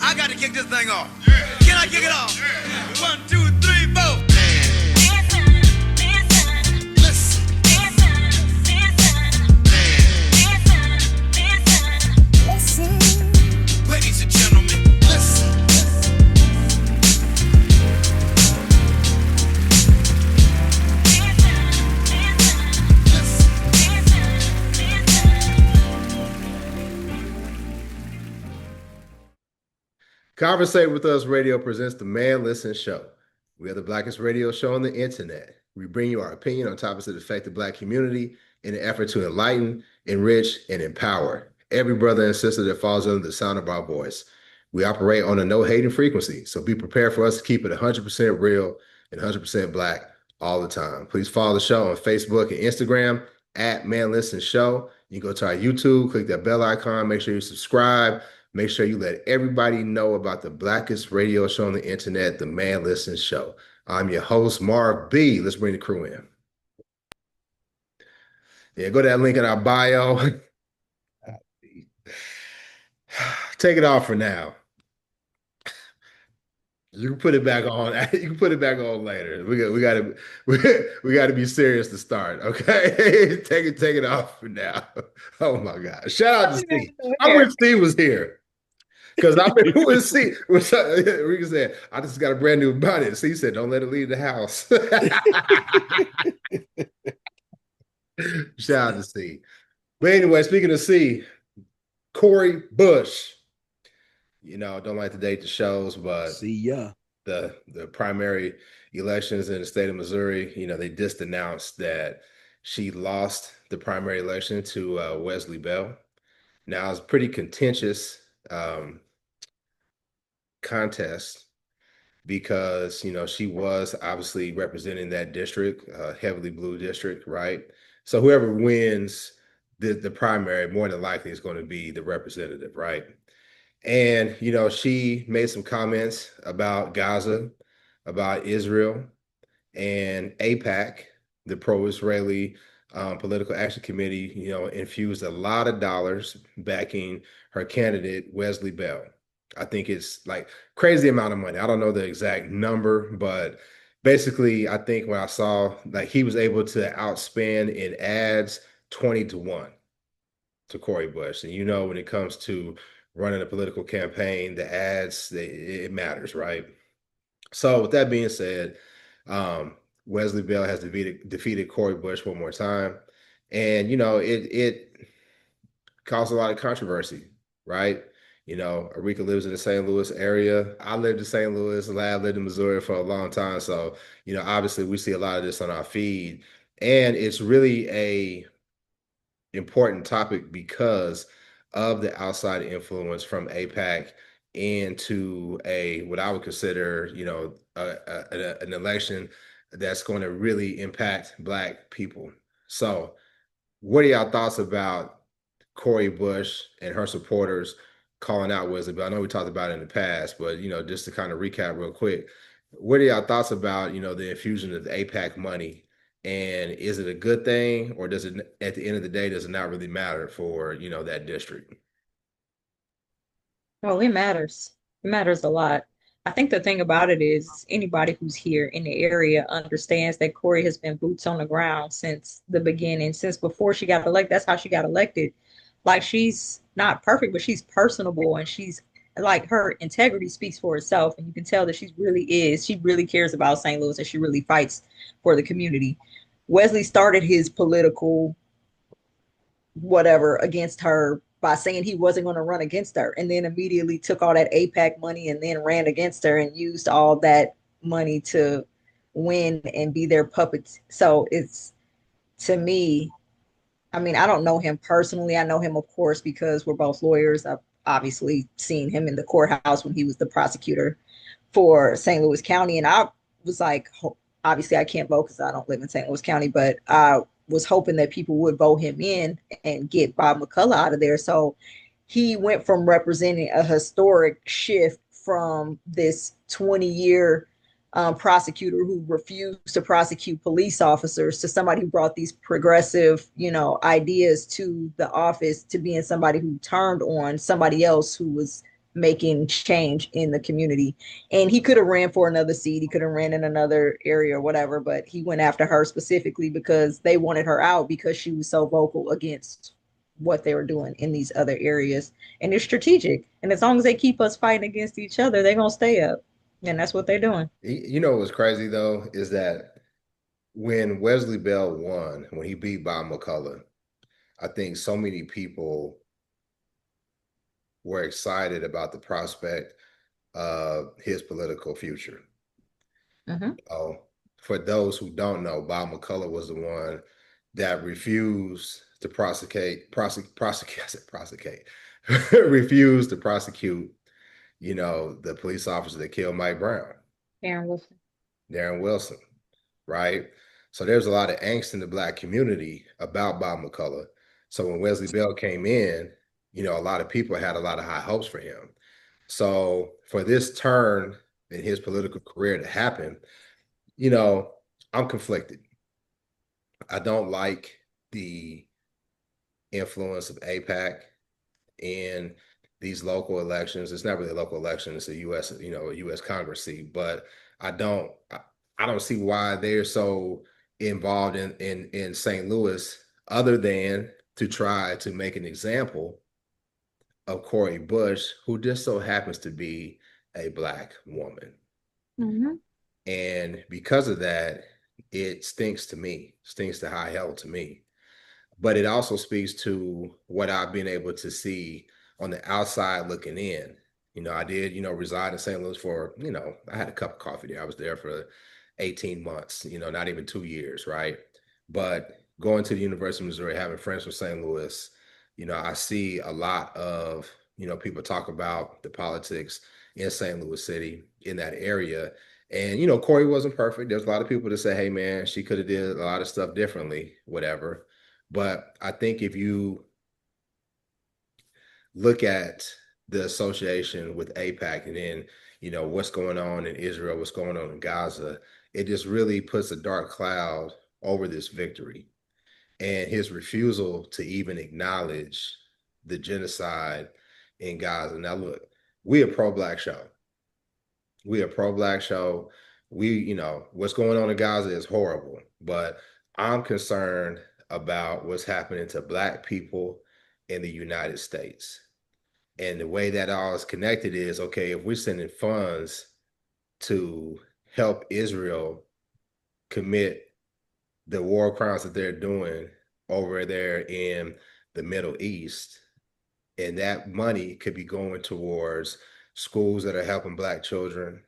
I got to kick this thing off. Can I kick it off? 1, 2, 3, 4. Ladies and gentlemen, listen. Conversate with Us Radio presents the Man Listen Show. We are the blackest radio show on the internet. We bring you our opinion on topics that affect the black community in an effort to enlighten, enrich, and empower every brother and sister that falls under the sound of our voice. We operate on a no-hating frequency, so be prepared for us to keep it 100% real and 100% black all the time. Please follow the show on Facebook and Instagram at Man Listen Show. You can go to our YouTube, click that bell icon, make sure you subscribe. Make sure you let everybody know about the blackest radio show on the internet, the Man Listen Show. I'm your host, Mark B. Let's bring the crew in. Yeah, go to that link in our bio. Take it off for now. You can put it back on. You can put it back on later. We gotta be serious to start. Okay, take it off for now. Oh my God! Shout out to Steve. I wish Steve was here. Because I remember when Rika said, I just got a brand new bonnet. Steve said, don't let it leave the house. Shout out to Steve. But anyway, speaking of C, Cori Bush. You know, don't like to date the shows, but see ya. The primary elections in the state of Missouri, you know, they just announced that she lost the primary election to Wesley Bell. Now, it's pretty contentious contest because, you know, she was obviously representing that district, heavily blue district, right? So whoever wins the primary, more than likely is going to be the representative, right? And, you know, she made some comments about Gaza, about Israel, and AIPAC, the pro-Israeli Political Action Committee, you know, infused a lot of dollars backing her candidate, Wesley Bell. I think it's like crazy amount of money. I don't know the exact number, but basically, I think when I saw like he was able to outspend in ads 20-1 to Cori Bush. And you know, when it comes to running a political campaign, the ads, it matters, right? So with that being said, Wesley Bell has defeated Cori Bush one more time. And, you know, it caused a lot of controversy, right? You know, Arika lives in the St. Louis area. I lived in St. Louis. Lab lived in Missouri for a long time. So, you know, obviously we see a lot of this on our feed. And it's really a important topic because of the outside influence from AIPAC into what I would consider, you know, an election that's going to really impact Black people. So what are y'all thoughts about Cori Bush and her supporters calling out Wesley Bell? I know we talked about it in the past, but, you know, just to kind of recap real quick, what are y'all thoughts about, you know, the infusion of the AIPAC money? And is it a good thing, or does it, at the end of the day, does it not really matter for, you know, that district? Oh, it matters. It matters a lot. I think the thing about it is anybody who's here in the area understands that Cori has been boots on the ground since the beginning, since before she got elected. That's how she got elected. Like, she's not perfect, but she's personable, and she's like, her integrity speaks for itself. And you can tell that she really cares about St. Louis, and she really fights for the community. Wesley started his political whatever against her by saying he wasn't going to run against her, and then immediately took all that AIPAC money and then ran against her and used all that money to win and be their puppets. So it's, to me, I mean, I don't know him personally. I know him, of course, because we're both lawyers. I've obviously seen him in the courthouse when he was the prosecutor for St. Louis County. And I was like, obviously I can't vote because I don't live in St. Louis County, but I was hoping that people would vote him in and get Bob McCullough out of there. So he went from representing a historic shift from this 20-year prosecutor who refused to prosecute police officers to somebody who brought these progressive, you know, ideas to the office, to being somebody who turned on somebody else who was making change in the community. And he could have ran for another seat. He could have ran in another area or whatever, but he went after her specifically because they wanted her out because she was so vocal against what they were doing in these other areas. And it's strategic. And as long as they keep us fighting against each other, they're going to stay up. And that's what they're doing. You know what's crazy though is that when Wesley Bell won, when he beat Bob McCullough, I think so many people were excited about the prospect of his political future. Oh, for those who don't know, Bob McCullough was the one that refused to refused to prosecute, the police officer that killed Mike Brown, Darren Wilson, right? So there's a lot of angst in the Black community about Bob McCullough. So when Wesley Bell came in, a lot of people had a lot of high hopes for him. So for this turn in his political career to happen, I'm conflicted. I don't like the influence of AIPAC in these local elections. It's not really a local election, it's a US, a US Congress seat, but I don't see why they're so involved in St. Louis other than to try to make an example of Cori Bush, who just so happens to be a Black woman. And because of that, it stinks to high hell to me. But it also speaks to what I've been able to see on the outside looking in. I did, reside in St. Louis for, I had a cup of coffee there. I was there for 18 months, not even 2 years, right? But going to the University of Missouri, having friends from St. Louis, I see a lot of, people talk about the politics in St. Louis City, in that area. And, Cori wasn't perfect. There's a lot of people that say, hey, man, she could have did a lot of stuff differently, whatever. But I think if you look at the association with AIPAC and then, what's going on in Israel, what's going on in Gaza, it just really puts a dark cloud over this victory. And his refusal to even acknowledge the genocide in Gaza. Now, look, we a pro-Black show. We a pro-Black show. What's going on in Gaza is horrible, but I'm concerned about what's happening to Black people in the United States. And the way that all is connected is, okay, if we're sending funds to help Israel commit the war crimes that they're doing over there in the Middle East, and that money could be going towards schools that are helping Black children,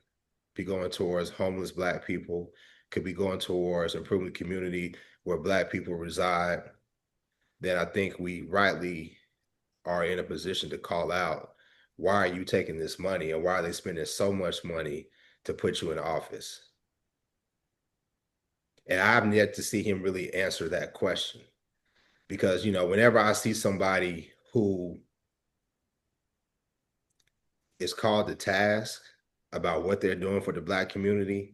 be going towards homeless Black people, could be going towards improving the community where Black people reside, then I think we rightly are in a position to call out, why are you taking this money and why are they spending so much money to put you in office? And I've yet to see him really answer that question. Because, whenever I see somebody who is called to task about what they're doing for the Black community,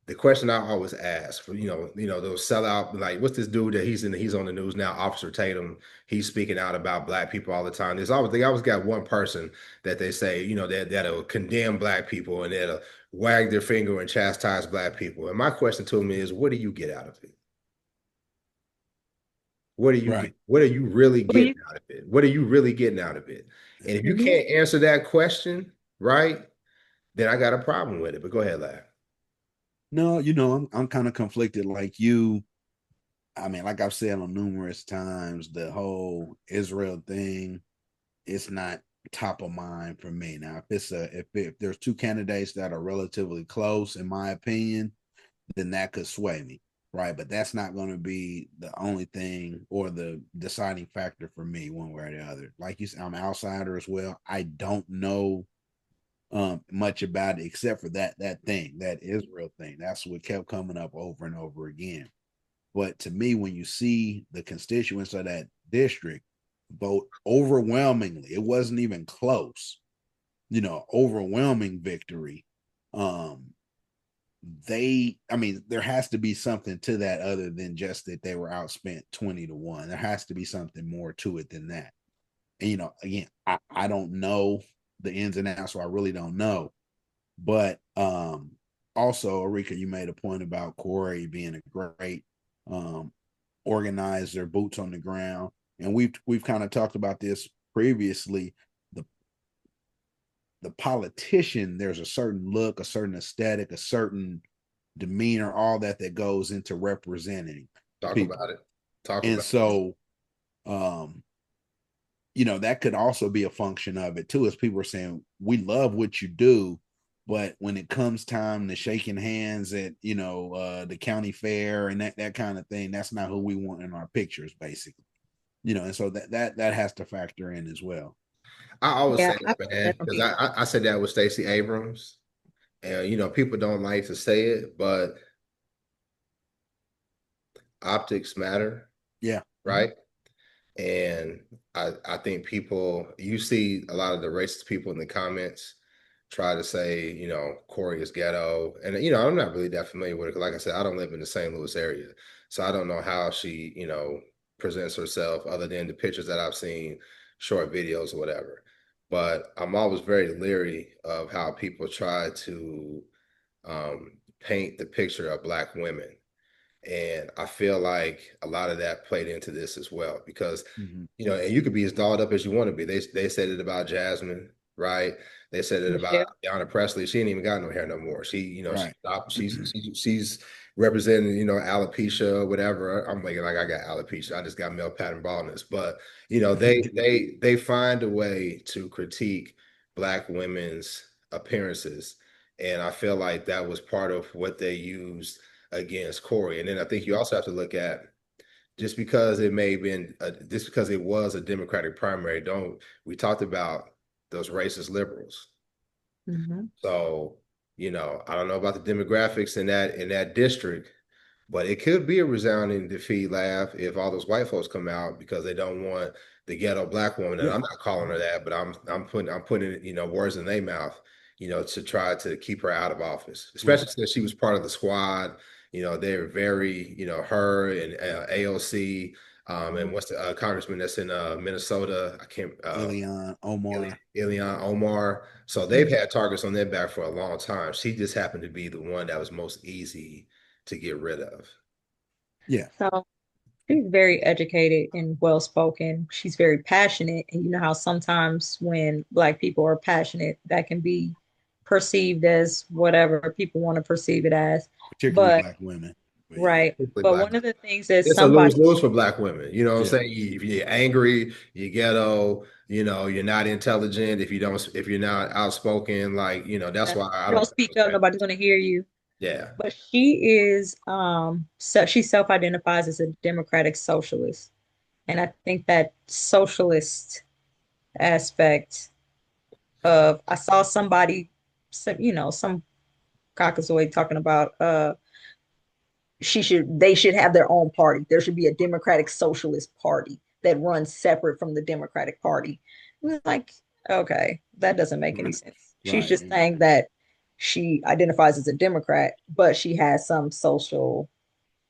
the question I always ask for, those sellout, like, what's this dude that he's on the news now, Officer Tatum, he's speaking out about Black people all the time. They always got one person that they say, that'll condemn Black people and that'll wag their finger and chastise Black people. And my question to him is, what do you get out of it? What are you really getting out of it? What are you really getting out of it? And if you can't answer that question, right, then I got a problem with it. But go ahead, Larry. No, I'm kind of conflicted like you. I mean, like I've said on numerous times, the whole Israel thing, it's not top of mind for me. Now, if there's two candidates that are relatively close, in my opinion, then that could sway me, right? But that's not going to be the only thing or the deciding factor for me one way or the other. Like you said, I'm an outsider as well. I don't know much about it except for that Israel thing. That's what kept coming up over and over again. But to me, when you see the constituents of that district vote overwhelmingly, it wasn't even close, overwhelming victory. There has to be something to that other than just that they were outspent 20-1. There has to be something more to it than that. And again, I don't know the ins and outs, so I really don't know. But also, Arika, you made a point about Cori being a great organizer, boots on the ground, and we've kind of talked about this previously. The politician, there's a certain look, a certain aesthetic, a certain demeanor, all that goes into representing people. About it. And so, that could also be a function of it too, as people are saying, we love what you do, but when it comes time to shaking hands at, the county fair and that kind of thing, that's not who we want in our pictures, basically. And so that has to factor in as well. I always say that, man, because I said that with Stacey Abrams, and people don't like to say it, but optics matter. Yeah. Right. And I think you see a lot of the racist people in the comments try to say, Cori is ghetto. And, I'm not really that familiar with it. Like I said, I don't live in the St. Louis area. So I don't know how she, presents herself other than the pictures that I've seen, short videos or whatever. But I'm always very leery of how people try to paint the picture of Black women. And I feel like a lot of that played into this as well, because, and you could be as dolled up as you want to be. They said it about Jasmine, right? They said it about Ayanna Presley. She ain't even got no hair no more. She, right. She's representing, alopecia or whatever. I'm like I got alopecia. I just got male pattern baldness. But, they find a way to critique Black women's appearances. And I feel like that was part of what they used against Cori. And then I think you also have to look at, just because it was a Democratic primary, we talked about those racist liberals. So, I don't know about the demographics in that district, but it could be a resounding defeat, Laugh, if all those white folks come out because they don't want the ghetto Black woman. And I'm not calling her that, but I'm putting words in their mouth, to try to keep her out of office, especially since she was part of the squad. They're very, her and AOC, and what's the congressman that's in Minnesota? I can't. Ilhan Omar. So they've had targets on their back for a long time. She just happened to be the one that was most easy to get rid of. Yeah. So she's very educated and well-spoken. She's very passionate. And you know how sometimes when Black people are passionate, that can be perceived as whatever people want to perceive it as. Particularly Black women. Right. But one of the things that it's somebody... a lose for Black women. You know what I'm saying? If you're angry, you're ghetto, you're not intelligent, if you're not outspoken, that's why I don't speak up, nobody's gonna hear you. Yeah. But she is so she self-identifies as a democratic socialist. And I think that socialist aspect of, I saw somebody, some caucasoid talking about they should have their own party. There should be a Democratic Socialist Party that runs separate from the Democratic Party. It was like, okay, that doesn't make any sense. She's just saying that she identifies as a Democrat, but she has some social,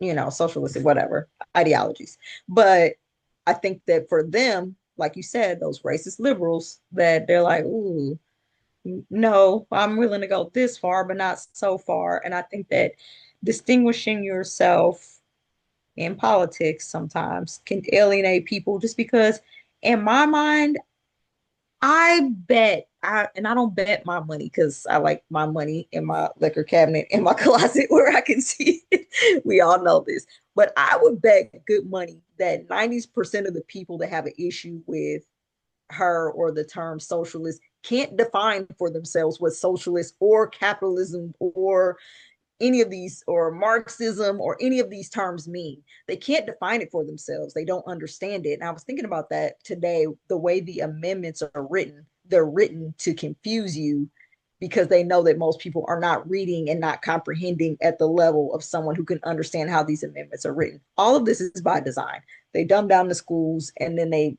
socialistic, whatever, ideologies. But I think that for them, like you said, those racist liberals, that they're like, ooh, no, I'm willing to go this far, but not so far. And I think that distinguishing yourself in politics sometimes can alienate people, just because in my mind, I don't bet my money because I like my money in my liquor cabinet in my closet where I can see it. We all know this, but I would bet good money that 90% of the people that have an issue with her or the term socialist can't define for themselves what socialist or capitalism or any of these, or Marxism, or any of these terms mean. They can't define it for themselves. They don't understand it. And I was thinking about that today, the way the amendments are written. They're written to confuse you because they know that most people are not reading and not comprehending at the level of someone who can understand how these amendments are written. All of this is by design. They dumb down the schools and then they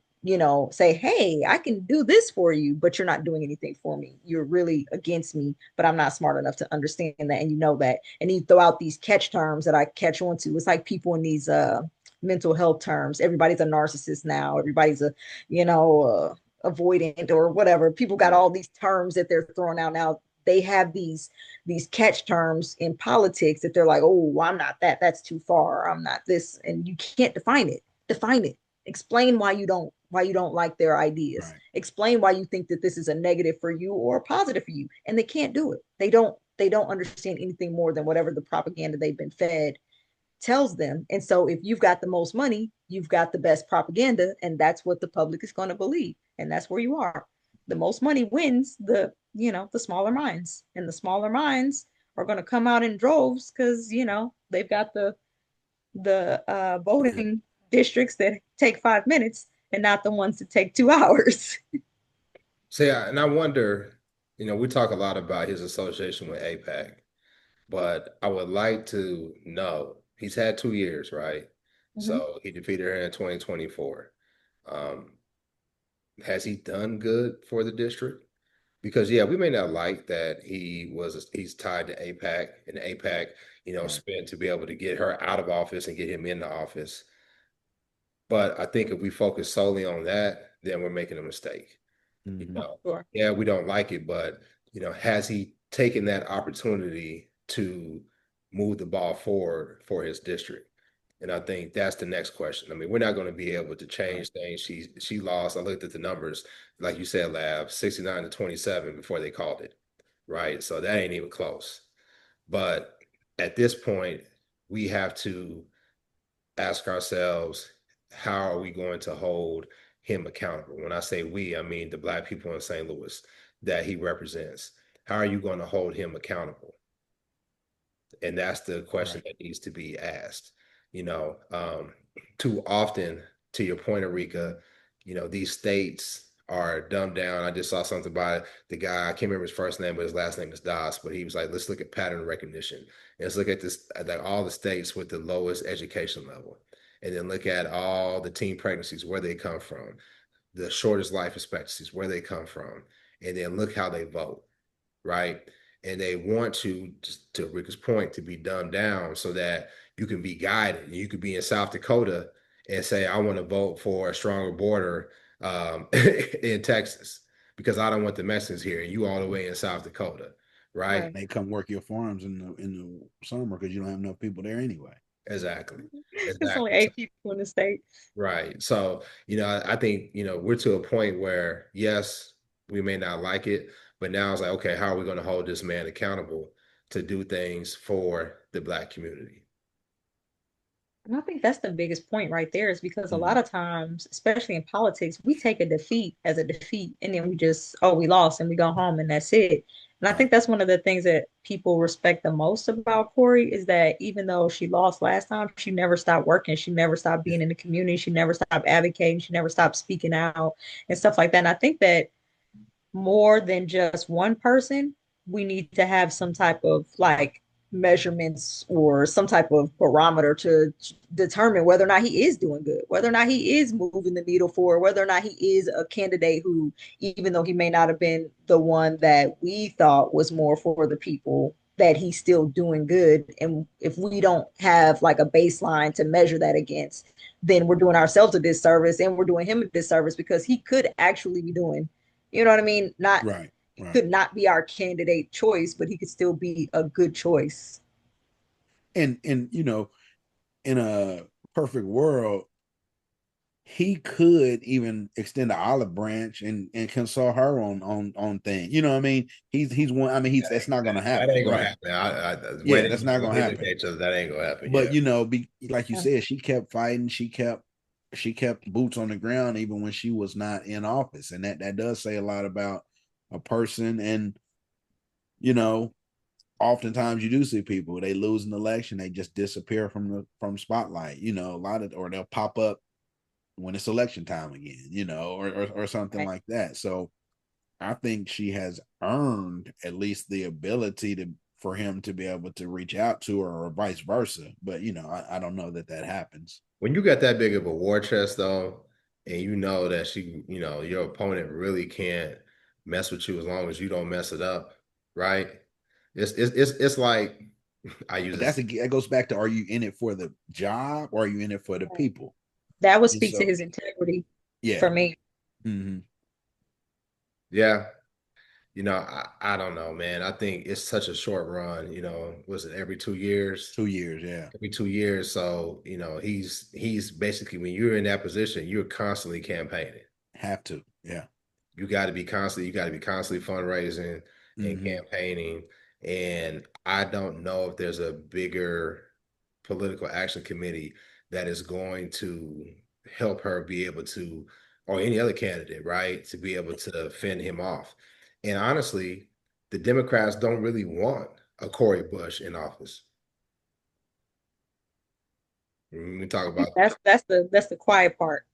say, hey, I can do this for you, but you're not doing anything for me. You're really against me, but I'm not smart enough to understand that. And you know that. And you throw out these catch terms that I catch on to. It's like people in these mental health terms. Everybody's a narcissist now. Everybody's a avoidant or whatever. People got all these terms that they're throwing out now. They have these catch terms in politics that they're like, oh, I'm not that. That's too far. I'm not this, and you can't define it. Define it. Explain why you don't like their ideas. Right. Explain why you think that this is a negative for you or a positive for you, and they can't do it. They don't understand anything more than whatever the propaganda they've been fed tells them. And so if you've got the most money, you've got the best propaganda, and that's what the public is going to believe. And that's where you are. The most money wins the smaller minds. And the smaller minds are going to come out in droves because, they've got the voting districts that take 5 minutes and not the ones that take 2 hours. So yeah, and I wonder, we talk a lot about his association with AIPAC, but I would like to know, he's had 2 years, right? So he defeated her in 2024. Has he done good for the district? Because yeah, we may not like that he's tied to AIPAC, and AIPAC, spent to be able to get her out of office and get him into office. But I think if we focus solely on that, then we're making a mistake. Sure. Yeah, we don't like it, but has he taken that opportunity to move the ball forward for his district? And I think that's the next question. I mean, we're not going to be able to change things. She lost. I looked at the numbers, like you said, Lab, 69 to 27 before they called it, right? So that ain't even close. But at this point, we have to ask ourselves, how are we going to hold him accountable? When I say we, I mean the Black people in St. Louis that he represents. How are you going to hold him accountable? And that's the question that needs to be asked. Too often, to your point, Erika, these states are dumbed down. I just saw something about the guy, I can't remember his first name, but his last name is Das, but he was like, let's look at pattern recognition. And let's look at this, like all the states with the lowest education level. And then look at all the teen pregnancies, where they come from, the shortest life expectancies, where they come from. And then look how they vote, right? And they want to Rika's point, to be dumbed down so that you can be guided. You could be in South Dakota and say, I want to vote for a stronger border in Texas because I don't want the Mexicans here. And you all the way in South Dakota, right? They come work your farms in the summer because you don't have enough people there anyway. Exactly. There's only 8 people in the state. Right. So, I think, we're to a point where, yes, we may not like it, but now it's like, okay, how are we going to hold this man accountable to do things for the Black community? And I think that's the biggest point right there, is because a lot of times, especially in politics, we take a defeat as a defeat and then we lost and we go home and that's it. And I think that's one of the things that people respect the most about Cori, is that even though she lost last time, she never stopped working. She never stopped being in the community. She never stopped advocating. She never stopped speaking out and stuff like that. And I think that more than just one person, we need to have some type of measurements or some type of barometer to determine whether or not he is doing good, whether or not he is moving the needle forward, whether or not he is a candidate who, even though he may not have been the one that we thought was more for the people, that he's still doing good. And if we don't have a baseline to measure that against, then we're doing ourselves a disservice and we're doing him a disservice, because he could actually be doing, you know what I mean? Not right. Could not be our candidate choice, but he could still be a good choice. And in a perfect world, he could even extend the olive branch and consult her on things. You know what I mean? He's one. I mean, that's not going to happen. That ain't going to happen. That's not going to happen. That ain't going to happen. But like you said, she kept fighting. She kept boots on the ground even when she was not in office, and that does say a lot about a person. And oftentimes you do see people, they lose an election, they just disappear from spotlight. Or they'll pop up when it's election time again, or something like that. So I think she has earned at least the ability for him to be able to reach out to her, or vice versa. But I don't know that happens. When you got that big of a war chest though, and that she, your opponent really can't mess with you as long as you don't mess it up, right? It's like, that goes back to, are you in it for the job or are you in it for the people? That would speak to his integrity, for me. Mm-hmm. Yeah. I don't know, man. I think it's such a short run. Was it every 2 years? 2 years, yeah. Every 2 years. So, he's basically, when you're in that position, you're constantly campaigning. Have to, yeah. You got to be constantly fundraising and Hmm. campaigning. And I don't know if there's a bigger political action committee that is going to help her be able to, or any other candidate, right, to be able to fend him off. And honestly, the Democrats don't really want a Cori Bush in office. We talk I think about, that's the quiet part.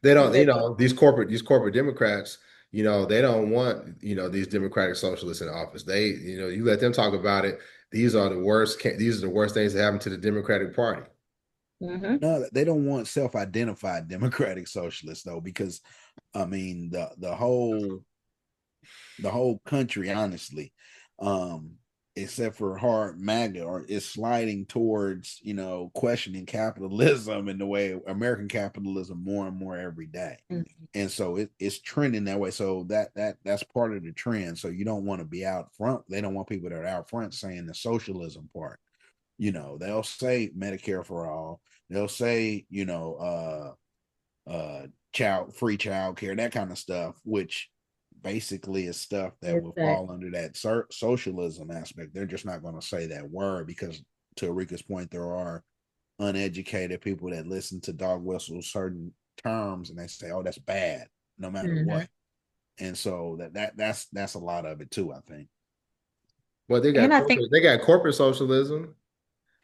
they don't, That these corporate Democrats, they don't want, these Democratic socialists in office. You let them talk about it. These are the worst, these are the worst things that happen to the Democratic Party. hmm No, they don't want self-identified democratic socialists though, because I mean the whole country, honestly, um, except for hard MAGA, or is sliding towards, questioning capitalism and the way American capitalism more and more every day. And so it's trending that way. So that's part of the trend. So you don't want to be out front. They don't want people that are out front saying the socialism part. They'll say Medicare for all. They'll say, free child care, that kind of stuff, which basically is stuff that will fall Exactly. under that socialism aspect. They're just not going to say that word because, to Rika's point, there are uneducated people that listen to dog whistle certain terms and they say, "Oh, that's bad," no matter hmm what. And so that's a lot of it too, I think. Well, And I think they got corporate socialism.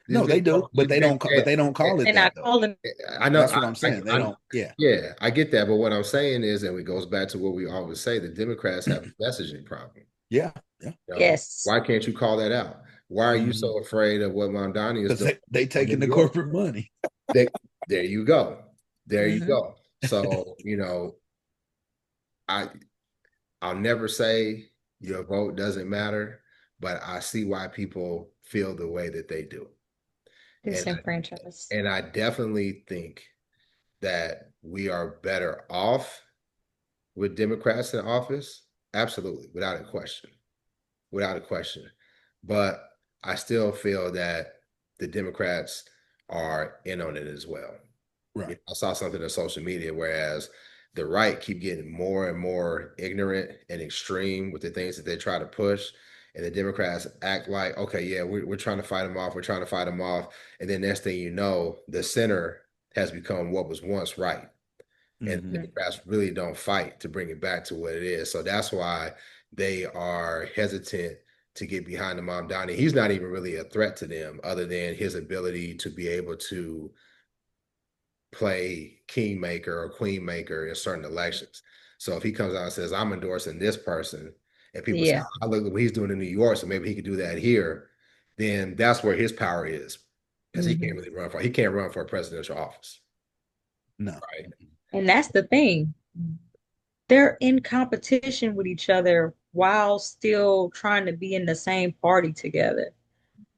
These No, big, they do, but these they big, don't. But they don't call it they're that not though. calling. I know, That's what I'm saying. They don't. Yeah, yeah, I get that. But what I'm saying is, and it goes back to what we always say, the Democrats have a messaging problem. yeah, yeah. Yes. Why can't you call that out? Why are you Mm-hmm. so afraid of what Mamdani is Because doing they in taking the New York? corporate money. They, there you go. There you hmm go. So, I I'll never say your vote doesn't matter, but I see why people feel the way that they do. And Disenfranchised. I definitely think that we are better off with Democrats in office. Absolutely, without a question. Without a question. But I still feel that the Democrats are in on it as well. Right. I saw something on social media, whereas the right keep getting more and more ignorant and extreme with the things that they try to push. And the Democrats act like, okay, yeah, we're trying to fight them off. We're trying to fight them off. And then next thing you know, the center has become what was once right. And the Mm-hmm. Democrats really don't fight to bring it back to what it is. So that's why they are hesitant to get behind the Mamdani. He's not even really a threat to them, other than his ability to be able to play kingmaker or queenmaker in certain elections. So if he comes out and says, "I'm endorsing this person," and people say, Yeah. "I look at what he's doing in New York, so maybe he could do that here," then that's where his power is, because he can't hmm really he can't run for a presidential office, No. right? And that's the thing. They're in competition with each other while still trying to be in the same party together.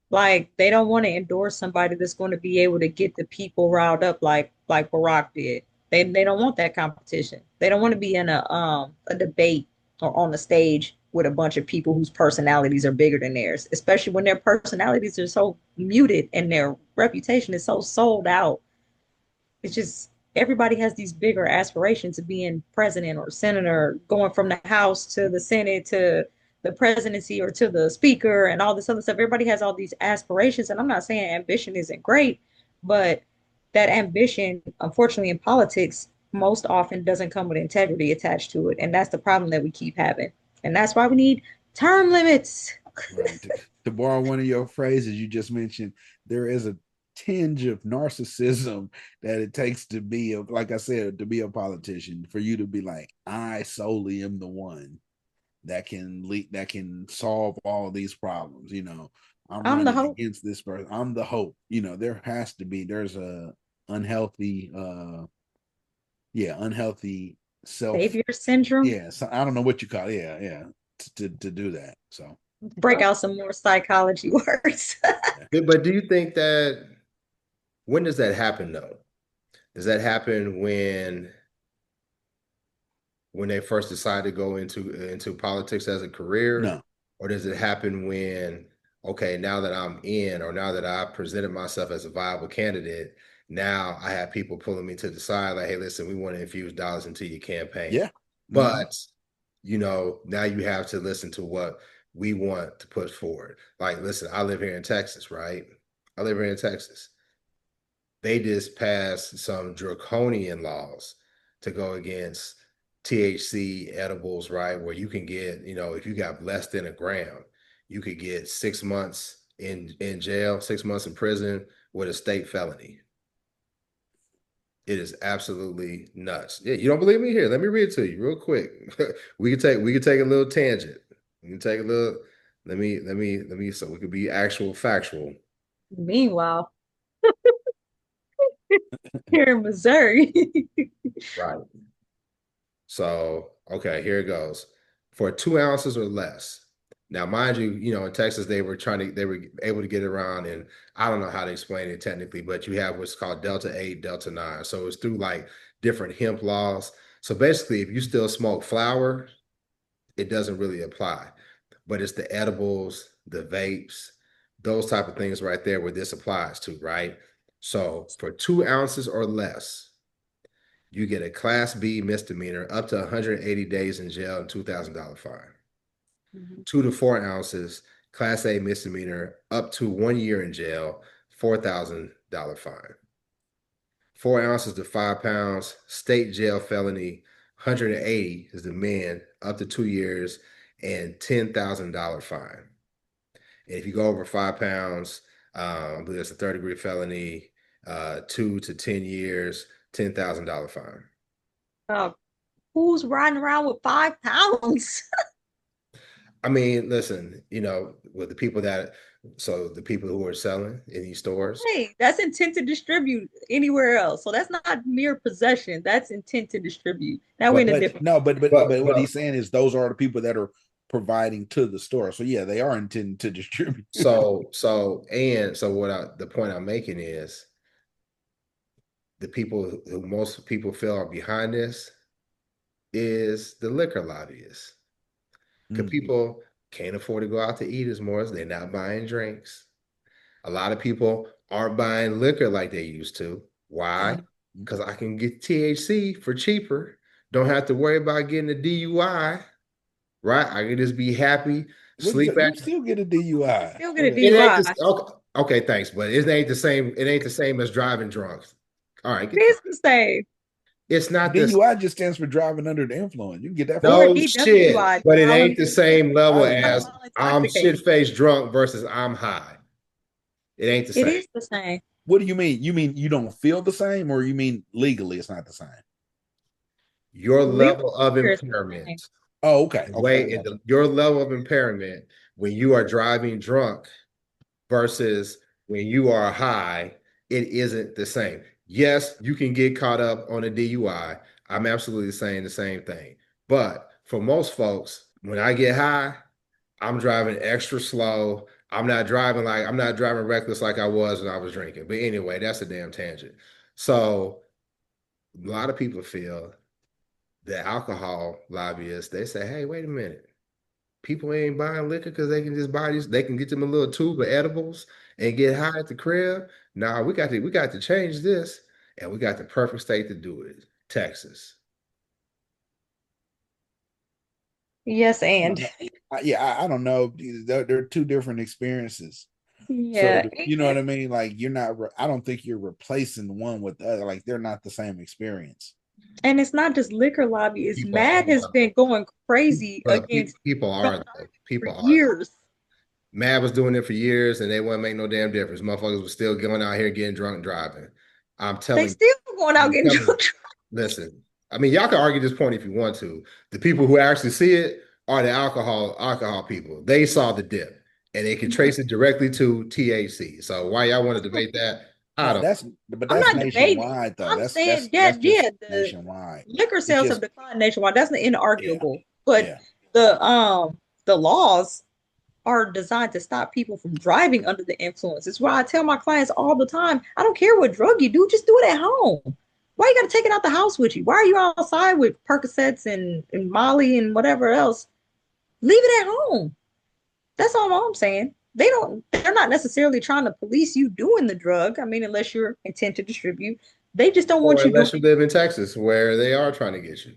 Like they don't want to endorse somebody that's going to be able to get the people riled up like Barack did. They don't want that competition. They don't want to be in a debate or on the stage with a bunch of people whose personalities are bigger than theirs, especially when their personalities are so muted and their reputation is so sold out. It's just everybody has these bigger aspirations of being president or senator, going from the House to the Senate to the presidency or to the speaker and all this other stuff. Everybody has all these aspirations. And I'm not saying ambition isn't great, but that ambition, unfortunately, in politics, most often doesn't come with integrity attached to it. And that's the problem that we keep having. And that's why we need term limits. Right. To borrow one of your phrases you just mentioned, there is a tinge of narcissism that it takes to be like I said, to be a politician, for you to be like, I solely am the one that can solve all these problems. I'm I'm the running hope. against this person. I'm the hope. There's a unhealthy unhealthy self. Savior syndrome. Yeah, so I don't know what you call it. Yeah, yeah. To do that. So Break out some more psychology words. But do you think that, when does that happen though? Does that happen when when they first decide to go into politics as a career? No. Or does it happen when, okay, now that I'm in, or now that I presented myself as a viable candidate, now I have people pulling me to the side, like, hey, listen, we want to infuse dollars into your campaign. Yeah. But, you know, now you have to listen to what we want to put forward. Like, listen, I live here in Texas, right? I live here in Texas. They just passed some draconian laws to go against THC edibles, right? Where you can get, you know, if you got less than a gram, you could get 6 months in jail, 6 months in prison with a state felony. It is absolutely nuts. Yeah, you don't believe me? Here, let me read it to you real quick. we can take a little tangent. We can take a little. Let me. So we could be actual factual. Meanwhile, here in Missouri. Right. So, okay, here it goes. For 2 ounces or less. Now, mind you, you know, in Texas, they were able to get around, and I don't know how to explain it technically, but you have what's called Delta 8, Delta 9. So it's through like different hemp laws. So basically, if you still smoke flower, it doesn't really apply. But it's the edibles, the vapes, those type of things right there where this applies to, right? So for 2 ounces or less, you get a Class B misdemeanor, up to 180 days in jail and $2,000 fine. 2 to 4 ounces, Class A misdemeanor, up to 1 year in jail, $4,000 fine. 4 ounces to 5 pounds, state jail felony, 180 is the min, up to 2 years and $10,000 fine. And if you go over 5 pounds, I believe it's a third-degree felony, 2 to 10 years, $10,000 fine. Who's riding around with 5 pounds? I mean, listen, you know, with the people who are selling in these stores. Hey, that's intent to distribute anywhere else. So that's not mere possession. That's intent to distribute. Now we're in a different. No, but what he's saying is those are the people that are providing to the store. So yeah, they are intending to distribute. So the point I'm making is the people who most people feel are behind this is the liquor lobbyists. Because people can't afford to go out to eat as much. They're not buying drinks. A lot of people aren't buying liquor like they used to. Why? Because I can get THC for cheaper. Don't have to worry about getting a DUI. Right? I can just be happy. Sleep at. Still get a DUI. Still get a DUI. Okay, thanks, but it ain't the same. It ain't the same as driving drunk. All right, it is the same. It's not DUI just stands for driving under the influence. You can get that. No shit, but it ain't the same level as I'm shit-faced drunk versus I'm high. It ain't the same. It is the same. What do you mean? You mean you don't feel the same, or you mean legally it's not the same? Your level of impairment. Oh, okay. Your level of impairment when you are driving drunk versus when you are high, it isn't the same. Yes, you can get caught up on a DUI. I'm absolutely saying the same thing. But for most folks, when I get high, I'm driving extra slow. I'm not driving reckless like I was when I was drinking. But anyway, that's a damn tangent. So a lot of people feel the alcohol lobbyists, they say, hey, wait a minute. People ain't buying liquor because they can just buy these, they can get them a little tube of edibles and get high at the crib. Nah, we got to change this, and we got the perfect state to do it, Texas. Yes, and I don't know. They're two different experiences. Yeah, so, you know what I mean. Like I don't think you're replacing one with the other. Like they're not the same experience. And it's not just liquor lobbyists. MAD has been going crazy against people are years. MAD was doing it for years, and they wouldn't make no damn difference. Motherfuckers were still going out here getting drunk and driving. I'm telling you, they still going out getting drunk. Listen, I mean, y'all can argue this point if you want to. The people who actually see it are the alcohol people. They saw the dip, and they can trace it directly to THC. So why y'all want to debate that? That's nationwide, though. I'm saying, the nationwide. Liquor sales have declined nationwide. That's inarguable. But the laws are designed to stop people from driving under the influence. It's why I tell my clients all the time, I don't care what drug you do, just do it at home. Why you got to take it out the house with you? Why are you outside with Percocets and Molly and whatever else? Leave it at home. That's all I'm saying. They're not necessarily trying to police you doing the drug. I mean, unless you're intent to distribute. They just don't want Or you doing unless you live in Texas, where they are trying to get you.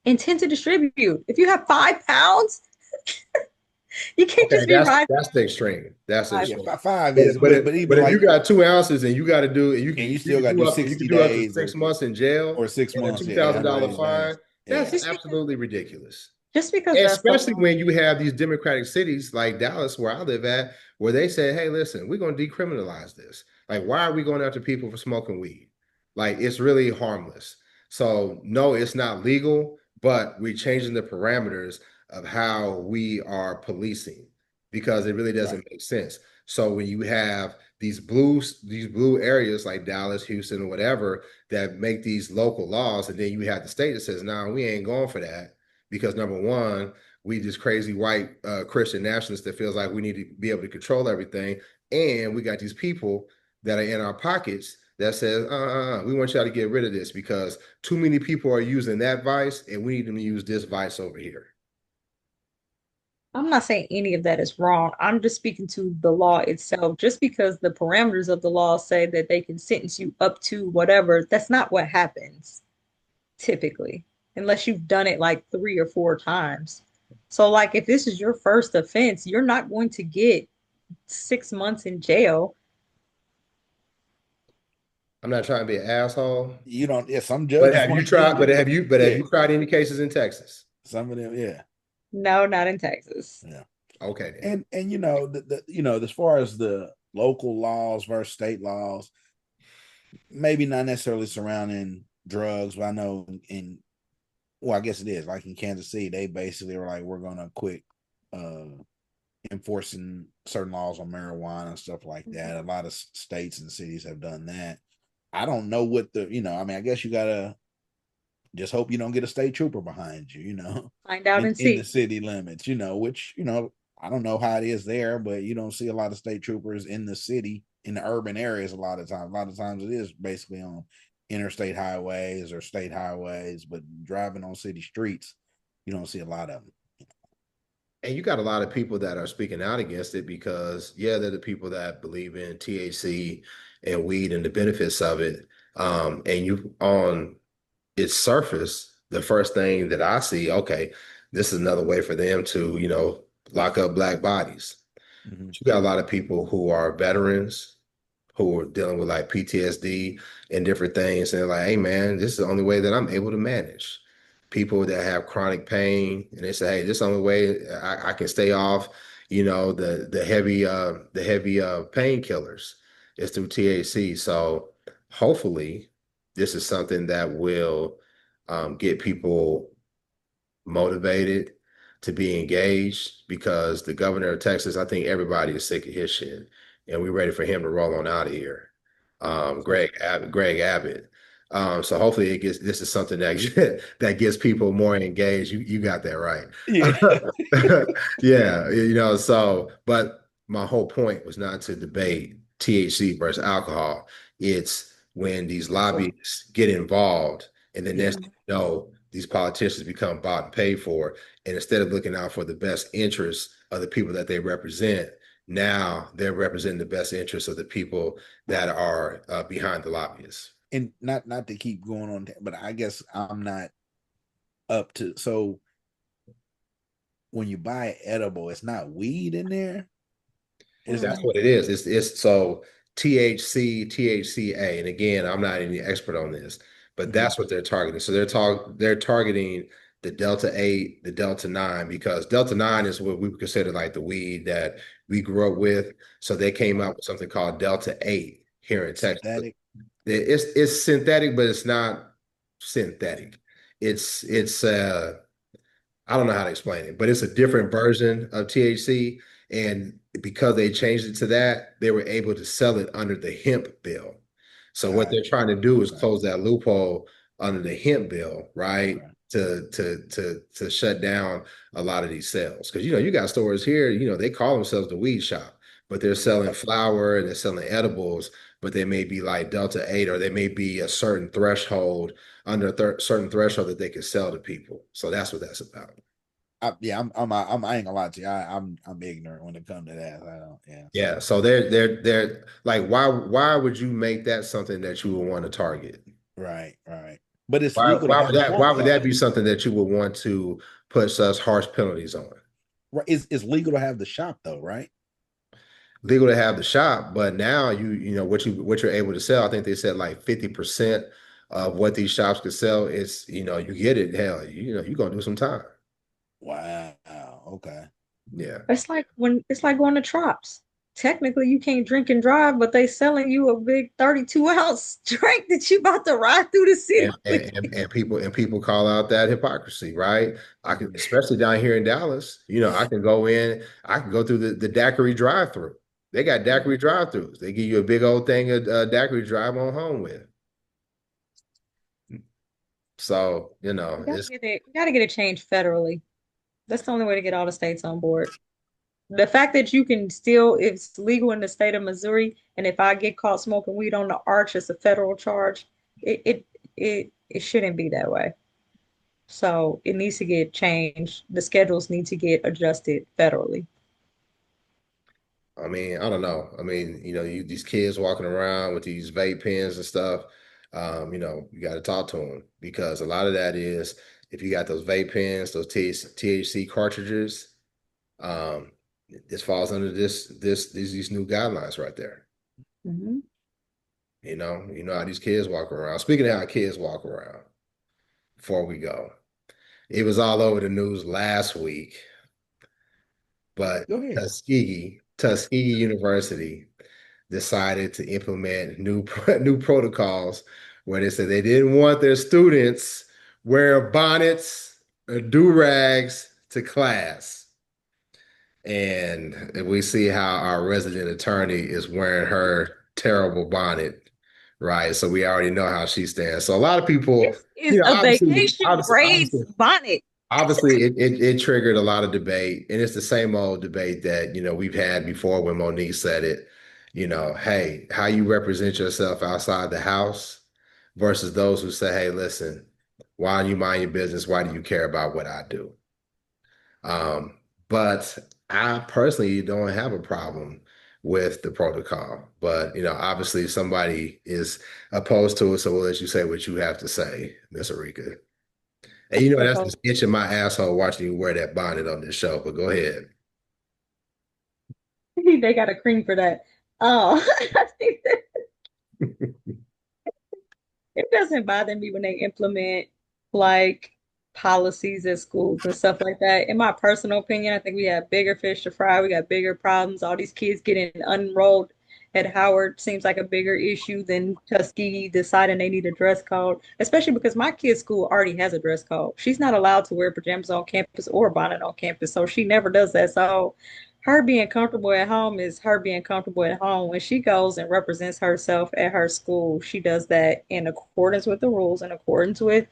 intent to distribute. If you have 5 pounds, you can't Okay, just be riding that's the extreme. That's the 5 Yeah, extreme. five is, but But even if you like, got 2 ounces and you got to do, and you still got to do you 60 can do up to days 6 months in jail or 6 and a months. two Yeah, thousand dollar 180 fine. days. Yeah. That's absolutely ridiculous. just because that's the Especially law. when you have these democratic cities like Dallas, where I live at, where they say, "Hey, listen, we're going to decriminalize this. Like, why are we going after people for smoking weed? Like, it's really harmless." So, no, it's not legal, but we're changing the parameters of how we are policing because it really doesn't make sense. So when you have these blue areas like Dallas, Houston, or whatever that make these local laws, and then you have the state that says, "No, we ain't going for that." Because number one, we just crazy white Christian nationalists that feels like we need to be able to control everything, and we got these people that are in our pockets that says, we want y'all to get rid of this because too many people are using that vice, and we need them to use this vice over here. I'm not saying any of that is wrong. I'm just speaking to the law itself. Just because the parameters of the law say that they can sentence you up to whatever, that's not what happens typically, unless you've done it like 3 or 4 times. So, like, if this is your first offense, you're not going to get 6 months in jail. I'm not trying to be an asshole, You don't, yeah, some but judges have you want to tried? do it. But have Yeah, you tried any cases in Texas? some of them, yeah. No, not in Texas. Yeah. Okay, then. And as far as the local laws versus state laws, maybe not necessarily surrounding drugs, but I know well, I guess it is like in Kansas City, they basically were like, we're gonna quit enforcing certain laws on marijuana and stuff like that. A lot of states and cities have done that. I don't know what I mean, I guess you gotta just hope you don't get a state trooper behind you, Find out and in the see. city limits, which, I don't know how it is there, but you don't see a lot of state troopers in the city, in the urban areas a lot of times. A lot of times it is basically on interstate highways or state highways, but driving on city streets, you don't see a lot of them. And you got a lot of people that are speaking out against it because, yeah, they're the people that believe in THC and weed and the benefits of it. And you on its surface, the first thing that I see, okay, this is another way for them to, lock up black bodies. Mm-hmm. You got a lot of people who are veterans who are dealing with like PTSD and different things. And they're like, hey, man, this is the only way that I'm able to manage. People that have chronic pain, and they say, hey, this is the only way I can stay off, the heavy painkillers is through THC. So hopefully this is something that will get people motivated to be engaged because the governor of Texas, I think everybody is sick of his shit, and we're ready for him to roll on out of here. Greg Abbott. So hopefully this is something that that gets people more engaged. You got that right. Yeah. Yeah, but my whole point was not to debate THC versus alcohol. It's when these lobbyists get involved and then next thing you know, these politicians become bought and paid for. And instead of looking out for the best interests of the people that they represent, now they're representing the best interests of the people that are behind the lobbyists. And not to keep going on, but I guess I'm not up to. So when you buy edible, it's not weed in there. That's what it is. It's so THC, THCA, and again, I'm not any expert on this, but that's what they're targeting. So they're targeting the Delta 8, the Delta 9, because Delta 9 is what we would consider like the weed that we grew up with. So they came out with something called Delta 8 here in Texas. Synthetic. It's synthetic, but it's not synthetic. It's I don't know how to explain it, but it's a different version of THC. And because they changed it to that, they were able to sell it under the hemp bill. So what they're trying to do is close that loophole under the hemp bill, right? To shut down a lot of these sales. Because you got stores here, they call themselves the weed shop, but they're selling flour and they're selling edibles, but they may be like Delta 8, or they may be a certain threshold, under a certain threshold that they can sell to people. So that's what that's about. Yeah, I ain't gonna lie to you. I'm ignorant when it comes to that. I don't, yeah. Yeah. So they're like, why would you make that something that you would want to target? Right, right. But it's Why legal to why would have a that why shop would though. that be something that you would want to put such harsh penalties on? Right. It's legal to have the shop though, right? Legal to have the shop, but now you know what you're able to sell. I think they said like 50% of what these shops could sell is, you get it. Hell, you're gonna do some time. Wow. Okay. Yeah. It's like going to Trops. Technically, you can't drink and drive, but they selling you a big 32-ounce drink that you about to ride through the city And, with. people call out that hypocrisy, right? I can, especially down here in Dallas, I can go in, I can go through the daiquiri drive-through. They got daiquiri drive-throughs. They give you a big old thing of daiquiri to drive on home with. So, it's We gotta get it changed federally. That's the only way to get all the states on board. The fact that you can still, it's legal in the state of Missouri, and if I get caught smoking weed on the arch, it's a federal charge. It shouldn't be that way. So it needs to get changed. The schedules need to get adjusted federally. I mean, I don't know. I mean, these kids walking around with these vape pens and stuff, you got to talk to them, because a lot of that is, if you got those vape pens, those THC cartridges, um, this falls under these new guidelines right there. Mm-hmm. You know how these kids walk around. Speaking of how kids walk around, before we go, it was all over the news last week, but Go ahead. Tuskegee University decided to implement new protocols, where they said they didn't want their students wearing bonnets or durags to class. And we see how our resident attorney is wearing her terrible bonnet, right? So we already know how she stands. So a lot of people, This is a vacation braids obviously, bonnet. obviously it triggered a lot of debate, and it's the same old debate that we've had before, when Monique said it. Hey, how you represent yourself outside the house versus those who say, hey, listen, why don't you mind your business? Why do you care about what I do? But I personally don't have a problem with the protocol. But obviously somebody is opposed to it, so we'll let you say what you have to say, Miss Arika. And that's just itching my asshole watching you wear that bonnet on this show. But go ahead. They got a cream for that. Oh, I think that it doesn't bother me when they implement like policies at schools and stuff like that. In my personal opinion, I think we have bigger fish to fry. We got bigger problems. All these kids getting unenrolled at Howard seems like a bigger issue than Tuskegee deciding they need a dress code, especially because my kid's school already has a dress code. She's not allowed to wear pajamas on campus or a bonnet on campus, so she never does that. So her being comfortable at home is her being comfortable at home. When she goes and represents herself at her school, she does that in accordance with the rules, in accordance with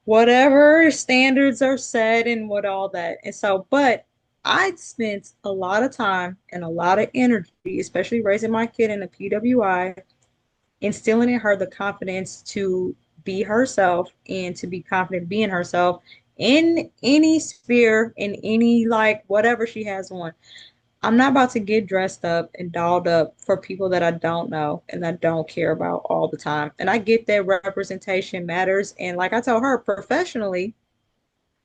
whatever standards are set and what all that. And so, but I spent a lot of time and a lot of energy, especially raising my kid in the PWI, instilling in her the confidence to be herself and to be confident being herself in any sphere, in any like whatever she has on. I'm not about to get dressed up and dolled up for people that I don't know and I don't care about all the time. And I get that representation matters. And like I told her, professionally,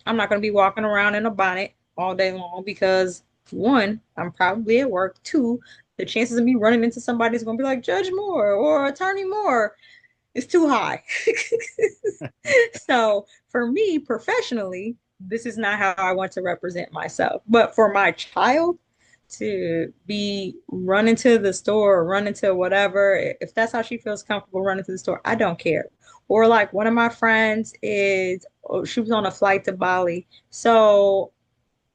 I'm not going to be walking around in a bonnet all day long because one, I'm probably at work. Two, the chances of me running into somebody is going to be like Judge Moore or Attorney Moore is too high. So for me, professionally, this is not how I want to represent myself. But for my child, to be running to the store or running to whatever, if that's how she feels comfortable running to the store, I don't care. Or like one of my friends is, oh, she was on a flight to Bali. So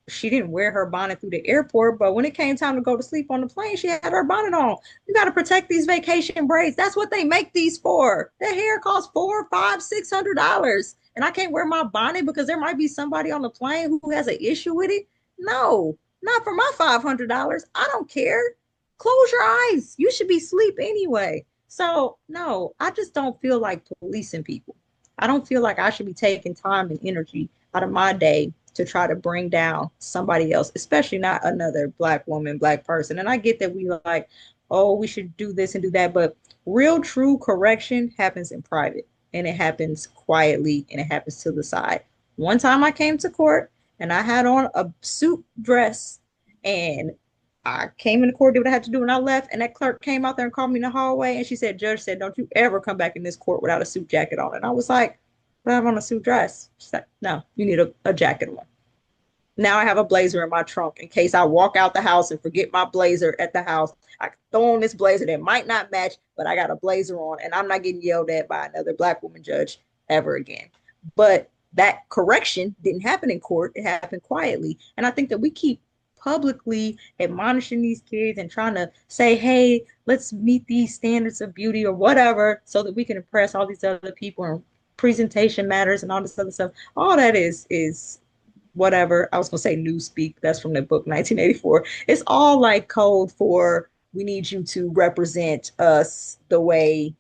she didn't wear her bonnet through the airport, but when it came time to go to sleep on the plane, she had her bonnet on. You got to protect these vacation braids. That's what they make these for. The hair costs $400, $500, $600. And I can't wear my bonnet because there might be somebody on the plane who has an issue with it. No, not for my $500. I don't care. Close your eyes. You should be asleep anyway. So, no, I just don't feel like policing people. I don't feel like I should be taking time and energy out of my day to try to bring down somebody else, especially not another Black woman, Black person. And I get that we like, oh, we should do this and do that, but real, true correction happens in private and it happens quietly and it happens to the side. One time I came to court and I had on a suit dress and I came in the court, did what I had to do, and I left. And that clerk came out there and called me in the hallway. And she said, Judge said, don't you ever come back in this court without a suit jacket on. And I was like, but I have on a suit dress. She said, no, you need a jacket on. Now I have a blazer in my trunk in case I walk out the house and forget my blazer at the house. I throw on this blazer that might not match, but I got a blazer on and I'm not getting yelled at by another Black woman judge ever again. But that correction didn't happen in court. It happened quietly. And I think that we keep publicly admonishing these kids and trying to say, hey, let's meet these standards of beauty or whatever so that we can impress all these other people and presentation matters and all this other stuff. All that is whatever. I was gonna say newspeak. That's from the book 1984. It's all like code for we need you to represent us the way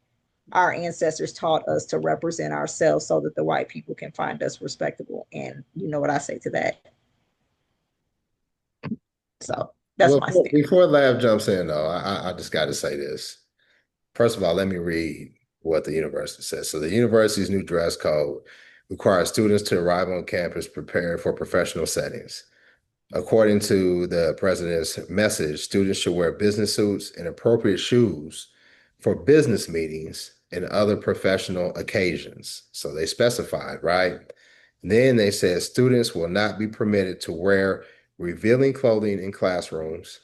our ancestors taught us to represent ourselves so that the white people can find us respectable. And you know what I say to that. So that's Well, my stand. before Lab jumps in, though, I just got to say this. First of all, let me read what the university says. So the university's new dress code requires students to arrive on campus prepared for professional settings. According to the president's message, students should wear business suits and appropriate shoes for business meetings and other professional occasions. So they specified, right? Then they said students will not be permitted to wear revealing clothing in classrooms,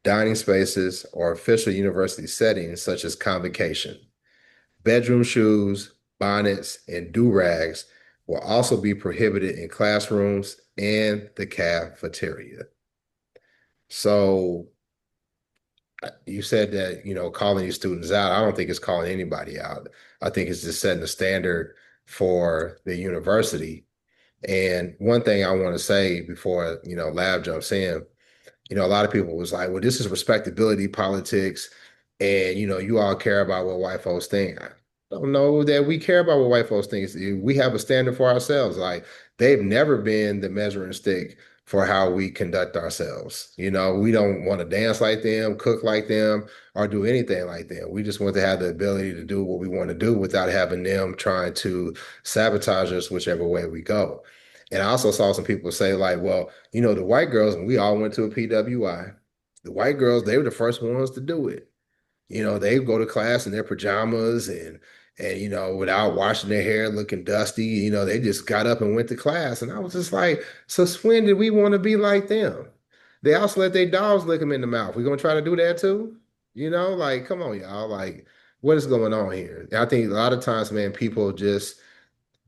dining spaces, or official university settings such as convocation. Bedroom shoes, bonnets, and durags will also be prohibited in classrooms and the cafeteria. So you said that, calling these students out. I don't think it's calling anybody out. I think it's just setting the standard for the university. And one thing I want to say before, Lab jumps in, a lot of people was like, well, this is respectability politics. And, you all care about what white folks think. I don't know that we care about what white folks think. We have a standard for ourselves. Like they've never been the measuring stick for how we conduct ourselves. We don't want to dance like them, cook like them, or do anything like them. We just want to have the ability to do what we want to do without having them trying to sabotage us whichever way we go. And I also saw some people say like, well, the white girls, and we all went to a PWI, the white girls, they were the first ones to do it. They go to class in their pajamas and without washing their hair, looking dusty, they just got up and went to class. And I was just like, so when did we want to be like them? They also let their dogs lick them in the mouth. We gonna try to do that too? Like, come on, y'all. Like, what is going on here? And I think a lot of times, man, people just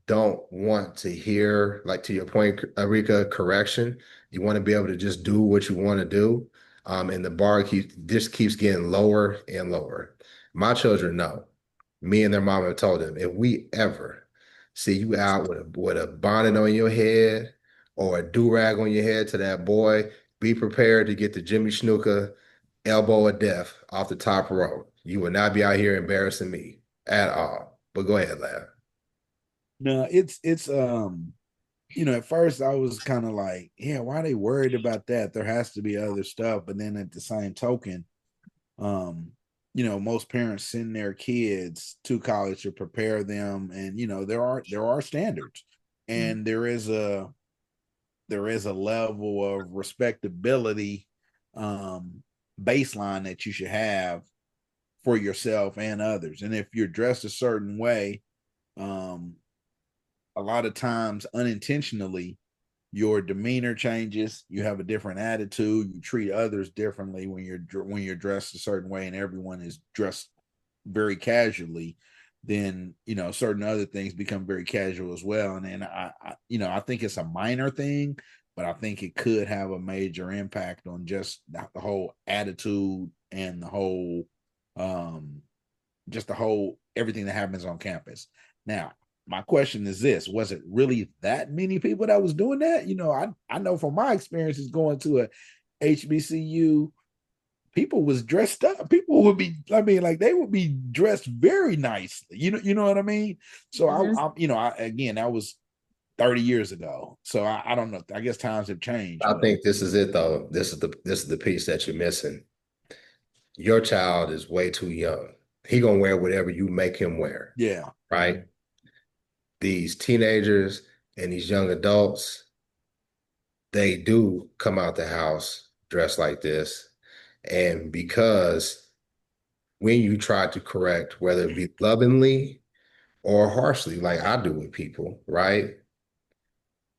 don't want to hear, like to your point, Arika, correction. You want to be able to just do what you want to do. And the bar keeps getting lower and lower. My children know. Me and their mom have told them, if we ever see you out with a bonnet on your head or a do-rag on your head to that boy, be prepared to get the Jimmy Snuka elbow of death off the top row. You will not be out here embarrassing me at all. But go ahead, Lab. No, it's at first I was kind of like, yeah, why are they worried about that? There has to be other stuff. But then at the same token, most parents send their kids to college to prepare them, and there are standards, and there is a level of respectability baseline that you should have for yourself and others. And if you're dressed a certain way, a lot of times unintentionally your demeanor changes, you have a different attitude, you treat others differently when you're dressed a certain way and everyone is dressed very casually, then certain other things become very casual as well. And then I think it's a minor thing, but I think it could have a major impact on just the whole attitude and the whole everything that happens on campus. Now, my question is this: was it really that many people that was doing that? I know from my experiences going to a HBCU, people was dressed up. People would be, I mean, like they would be dressed very nicely. You know what I mean? So again, that was 30 years ago. So I don't know. I guess times have changed. I think this is it though. This is the piece that you're missing. Your child is way too young. He gonna wear whatever you make him wear, Yeah. right? These teenagers and these young adults, they do come out the house dressed like this. And because when you try to correct, whether it be lovingly or harshly, like I do with people, right?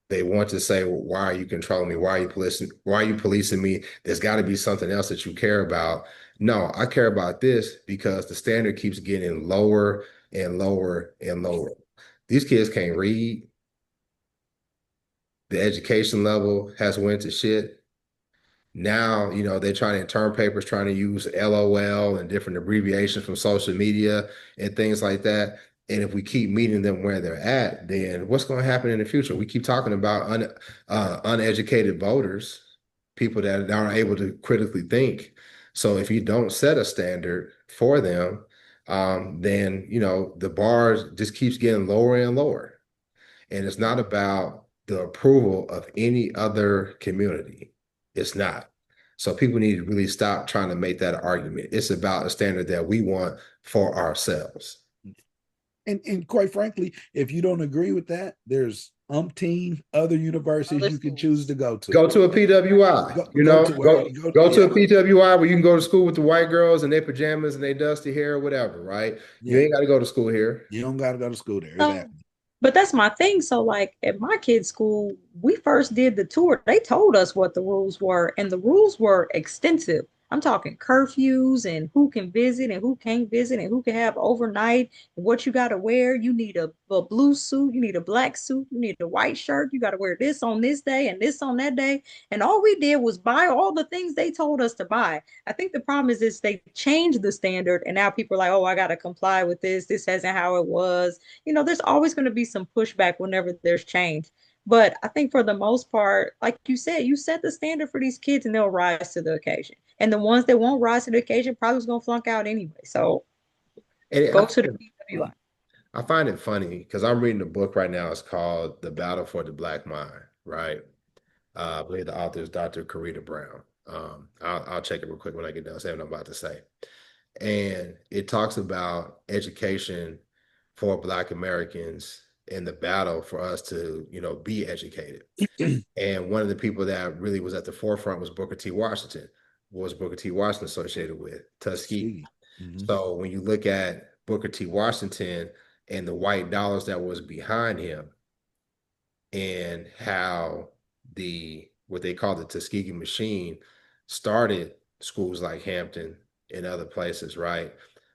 They want to say, well, why are you controlling me? Why are you policing? Why are you policing me? There's got to be something else that you care about. No, I care about this because the standard keeps getting lower and lower and lower. These kids can't read. The education level has went to shit. Now, they're trying to turn papers, trying to use LOL and different abbreviations from social media and things like that. And if we keep meeting them where they're at, then what's going to happen in the future? We keep talking about uneducated voters, people that aren't able to critically think. So if you don't set a standard for them, then, the bar just keeps getting lower and lower. And it's not about the approval of any other community. It's not. So people need to really stop trying to make that argument. It's about a standard that we want for ourselves. And quite frankly, if you don't agree with that, there's umpteen other universities you can choose to go to. Go to a PWI. Go to a PWI where you can go to school with the white girls in their pajamas and their dusty hair or whatever, right? Yeah. You ain't got to go to school here. You don't got to go to school there. Exactly. But that's my thing. So like at my kids' school, we first did the tour. They told us what the rules were, and the rules were extensive. I'm talking curfews and who can visit and who can't visit and who can have overnight and what you got to wear. You need a blue suit. You need a black suit. You need a white shirt. You got to wear this on this day and this on that day. And all we did was buy all the things they told us to buy. I think the problem is they changed the standard and now people are like, oh, I got to comply with this. This isn't how it was. There's always going to be some pushback whenever there's change. But I think for the most part, like you said, you set the standard for these kids and they'll rise to the occasion. And the ones that won't rise to the occasion probably is going to flunk out anyway. So go to the PWI. I find it funny because I'm reading a book right now. It's called The Battle for the Black Mind, right? I believe the author is Dr. Cori Bush. I'll check it real quick when I get done saying what I'm about to say. And it talks about education for Black Americans in the battle for us to, be educated. And one of the people that really was at the forefront was Booker T. Washington. What was Booker T. Washington associated with? Tuskegee. Mm-hmm. So when you look at Booker T. Washington and the white dollars that was behind him and how what they call the Tuskegee machine started schools like Hampton and other places, right?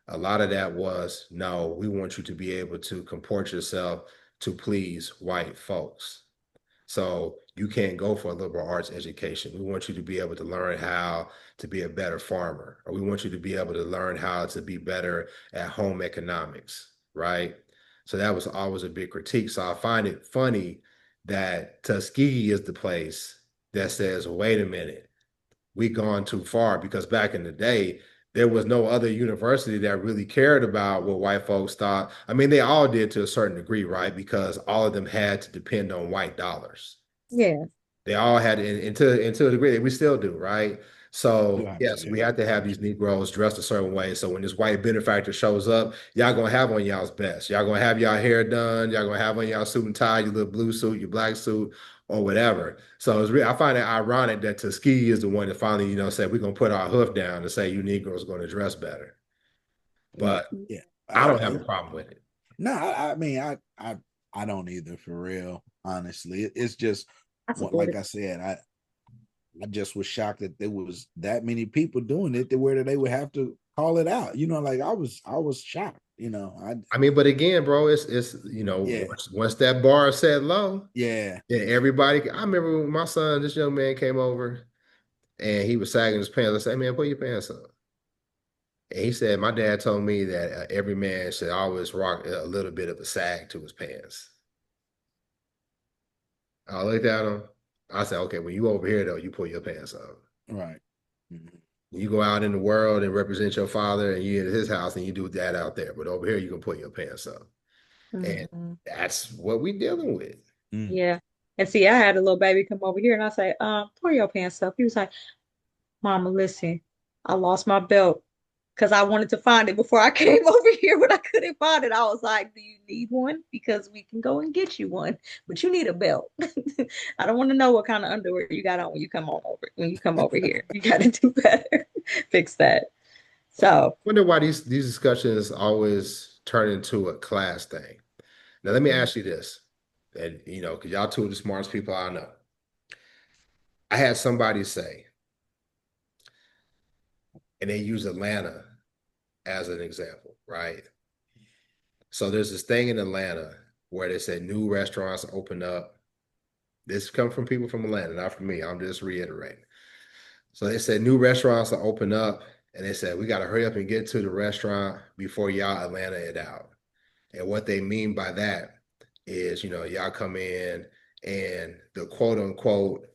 A lot of that was, no, we want you to be able to comport yourself to please white folks. So you can't go for a liberal arts education. We want you to be able to learn how to be a better farmer, or we want you to be able to learn how to be better at home economics, right? So that was always a big critique. So I find it funny that Tuskegee is the place that says, wait a minute, we've gone too far, because back in the day, there was no other university that really cared about what white folks thought. I mean, they all did to a certain degree, right? Because all of them had to depend on white dollars. Yeah. They all had, and to a degree that we still do, right? So yes, we have to have these Negroes dressed a certain way. So when this white benefactor shows up, y'all gonna have on y'all's best. Y'all gonna have y'all hair done. Y'all gonna have on y'all suit and tie, your little blue suit, your black suit, or whatever. So I find it ironic that Tuskegee is the one that finally, said we're gonna put our hoof down to say you Negroes are gonna dress better. But yeah, I don't have a problem with it. No, I mean, I don't either, for real. Honestly, it's just like I said, I just was shocked that there was that many people doing it to where they would have to call it out. Like I was shocked. I mean, but again, bro, it's once that bar is set low, then everybody. I remember when my son, this young man, came over and he was sagging his pants. I said, "Man, put your pants up." And he said, "My dad told me that every man should always rock a little bit of a sag to his pants." I looked at him. I said, "Okay, when you over here though, you pull your pants up." Right. Mm-hmm. You go out in the world and represent your father, and you at his house and you do that out there. But over here, you can put your pants up. And Mhm. that's what we dealing with. Mm. Yeah. And see, I had a little baby come over here and I say, pull your pants up. He was like, Mama, listen, I lost my belt because I wanted to find it before I came over here, but I couldn't find it. I was like, do you need one? Because we can go and get you one, but you need a belt. I don't want to know what kind of underwear you got on when you come over here. You got to do better. Fix that. So, Wonder why these discussions always turn into a class thing. Now, let me ask you this, and because y'all two are the smartest people I know. I had somebody say, and they use Atlanta as an example, right? So there's this thing in Atlanta where they said new restaurants open up. This come from people from Atlanta, not from me. I'm just reiterating. So they said new restaurants will open up, and they said we got to hurry up and get to the restaurant before y'all Atlanta it out. And what they mean by that is, y'all come in and the quote unquote,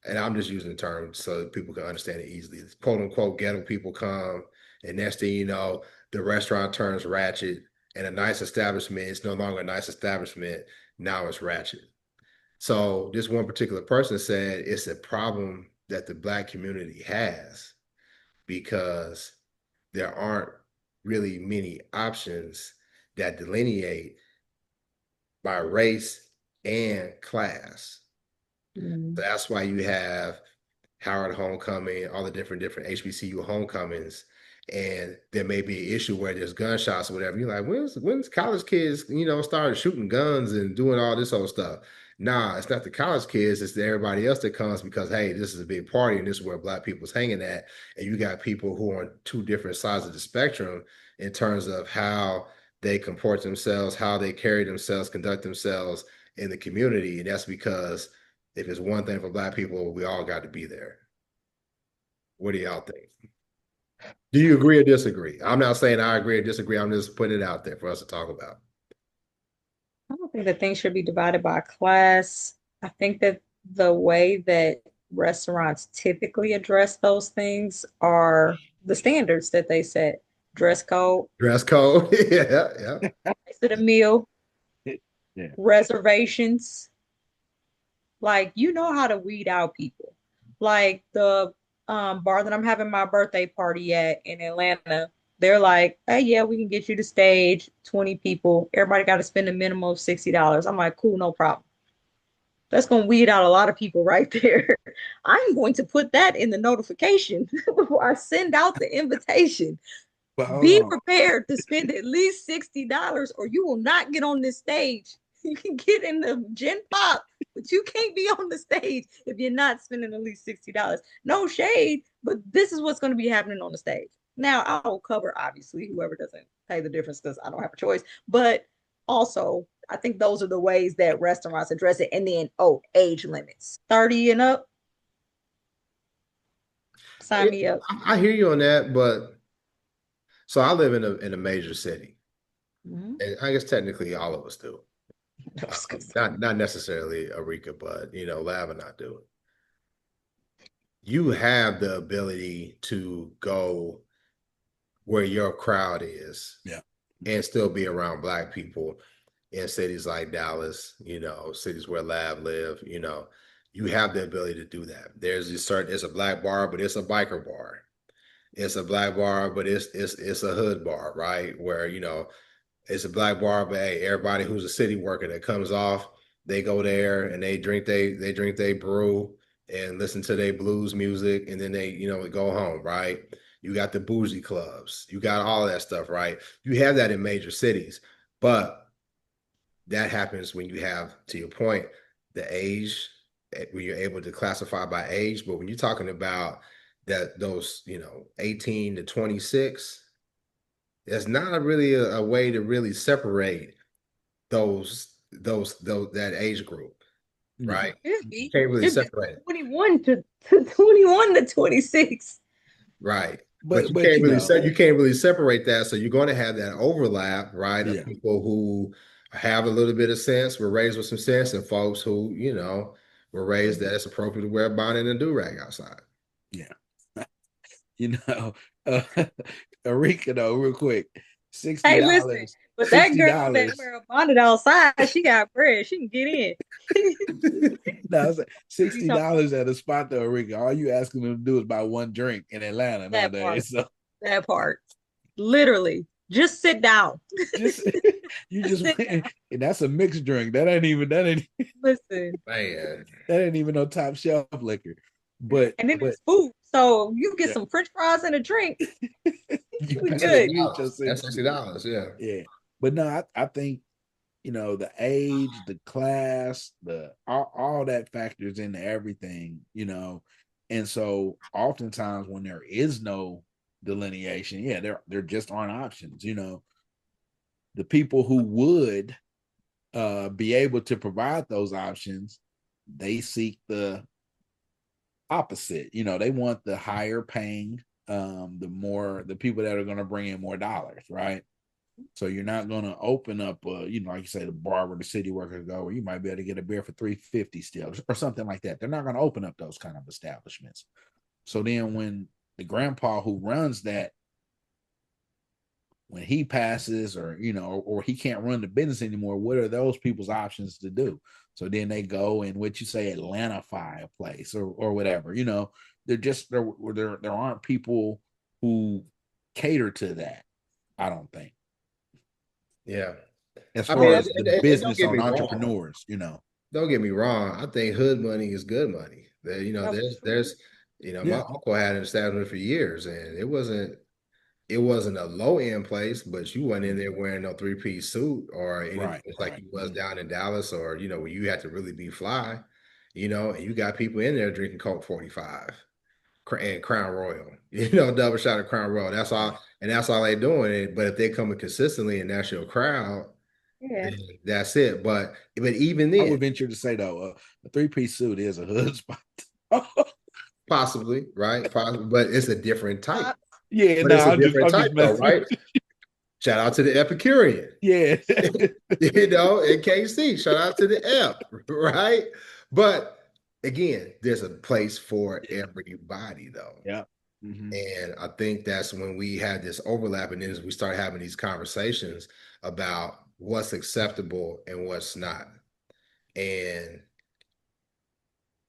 and I'm just using the term so people can understand it easily. Quote unquote ghetto people come, and next thing you know, the restaurant turns ratchet, and a nice establishment is no longer a nice establishment. Now it's ratchet. So this one particular person said it's a problem that the Black community has because there aren't really many options that delineate by race and class. That's why you have Howard Homecoming, all the different HBCU homecomings, and there may be an issue where there's gunshots or whatever. You're like, when's college kids, started shooting guns and doing all this whole stuff? Nah, it's not the college kids, it's everybody else that comes because, hey, this is a big party and this is where Black people's hanging at. And you got people who are on two different sides of the spectrum in terms of how they comport themselves, how they carry themselves, conduct themselves in the community. And that's because if it's one thing for Black people, we all got to be there. What do y'all think? Do you agree or disagree? I'm not saying I agree or disagree. I'm just putting it out there for us to talk about. I don't think that things should be divided by class. I think that the way that restaurants typically address those things are the standards that they set. Dress code, Dress code. Yeah, yeah. price of the meal, Yeah. reservations. Like, you know how to weed out people. Like the bar that I'm having my birthday party at in Atlanta, they're like, hey, yeah, we can get you the stage, 20 people. Everybody got to spend a minimum of $60. I'm like, cool, no problem. That's going to weed out a lot of people right there. I'm going to put that in the notification before I send out the invitation. But hold Be on. prepared to spend at least $60 or you will not get on this stage. You can get in the gin pop, but you can't be on the stage if you're not spending at least $60. No shade, but this is what's going to be happening on the stage. Now, I will cover, obviously, whoever doesn't pay the difference because I don't have a choice. But also, I think those are the ways that restaurants address it. And then, age limits 30 and up. Sign me up. I hear you on that, but so I live in a major city. Mhm. And I guess technically all of us do. Not necessarily Arika, but Lab and I do. You have the ability to go where your crowd is, Yeah. and still be around Black people in cities like Dallas, cities where Lab live, you have the ability to do that. It's a Black bar, but it's a biker bar. It's a Black bar, but it's a hood bar, right? Where, it's a Black bar, but hey, everybody who's a city worker that comes off, they go there and they drink they brew and listen to their blues music, and then they, go home, right? You got the bougie clubs, you got all that stuff, right? You have that in major cities, but that happens when you have, to your point, the age, when you're able to classify by age. But when you're talking about those 18 to 26, there's not really a way to really separate that age group, right? You can't really separate it. 21 to 21 to 26. Right. But you can't really separate that. So you're going to have that overlap, right? Of people who have a little bit of sense, were raised with some sense, and folks who, were raised that it's appropriate to wear a bonnet and a do-rag outside. Yeah. you know, uh, Erika though, real quick, Hey, listen, $60, but that girl that $60. wear a bonnet outside, she got bread. She can get in. No, it's like You talking about $60 at a spot though, Erika. All you asking them to do is buy one drink in Atlanta that part? nowadays. So That part. Literally, just sit down. just you just Sit and down. that's a mixed drink. That ain't Listen, Man, that ain't even no top shelf liquor. But and then but it's food. So you get yeah, some French fries and a drink. you We that's better good. sixty use your dollars. That's 60. $60. Yeah. Yeah. But no, I think the age, the class, the all that factors into everything. And so oftentimes when there is no delineation, yeah, there just aren't options. The people who would be able to provide those options, they seek the opposite. They want the higher paying, the people that are going to bring in more dollars, right? So you're not going to open up, like you say, the bar where the city workers go, where you might be able to get a beer for $3.50 still, or something like that. They're not going to open up those kind of establishments. So then, when the grandpa who runs that, when he passes, or he can't run the business anymore, what are those people's options to do? So then they go and what you say, Atlanta-fying a place or whatever. There aren't people who cater to that. I don't think. Yeah. As I far mean, as the and don't business get on me wrong. entrepreneurs. Don't get me wrong. I think hood money is good money. Oh, for sure. My Yeah, uncle had an establishment for years, and it wasn't a low end place, but you went in there wearing no three-piece suit or anything right, it's like right. you was down in Dallas, or where you had to really be fly, and you got people in there drinking Coke 45 and Crown Royal, double shot of Crown Royal. That's Yeah. all, and that's all they doing it. But if they coming consistently and that's your crowd, Yeah. then that's it. But even I then, would venture to say though, a three-piece suit is a hood spot. possibly, right? Possibly, but it's a different type. Yeah, But no, it's a I'm different just type though, messing with right? you. Shout out to the Epicurean. Yeah. In KC. Shout out to the F, right? But again, there's a place for everybody, though. Yeah. Mm-hmm. And I think that's when we had this overlap, and then we start having these conversations about what's acceptable and what's not. And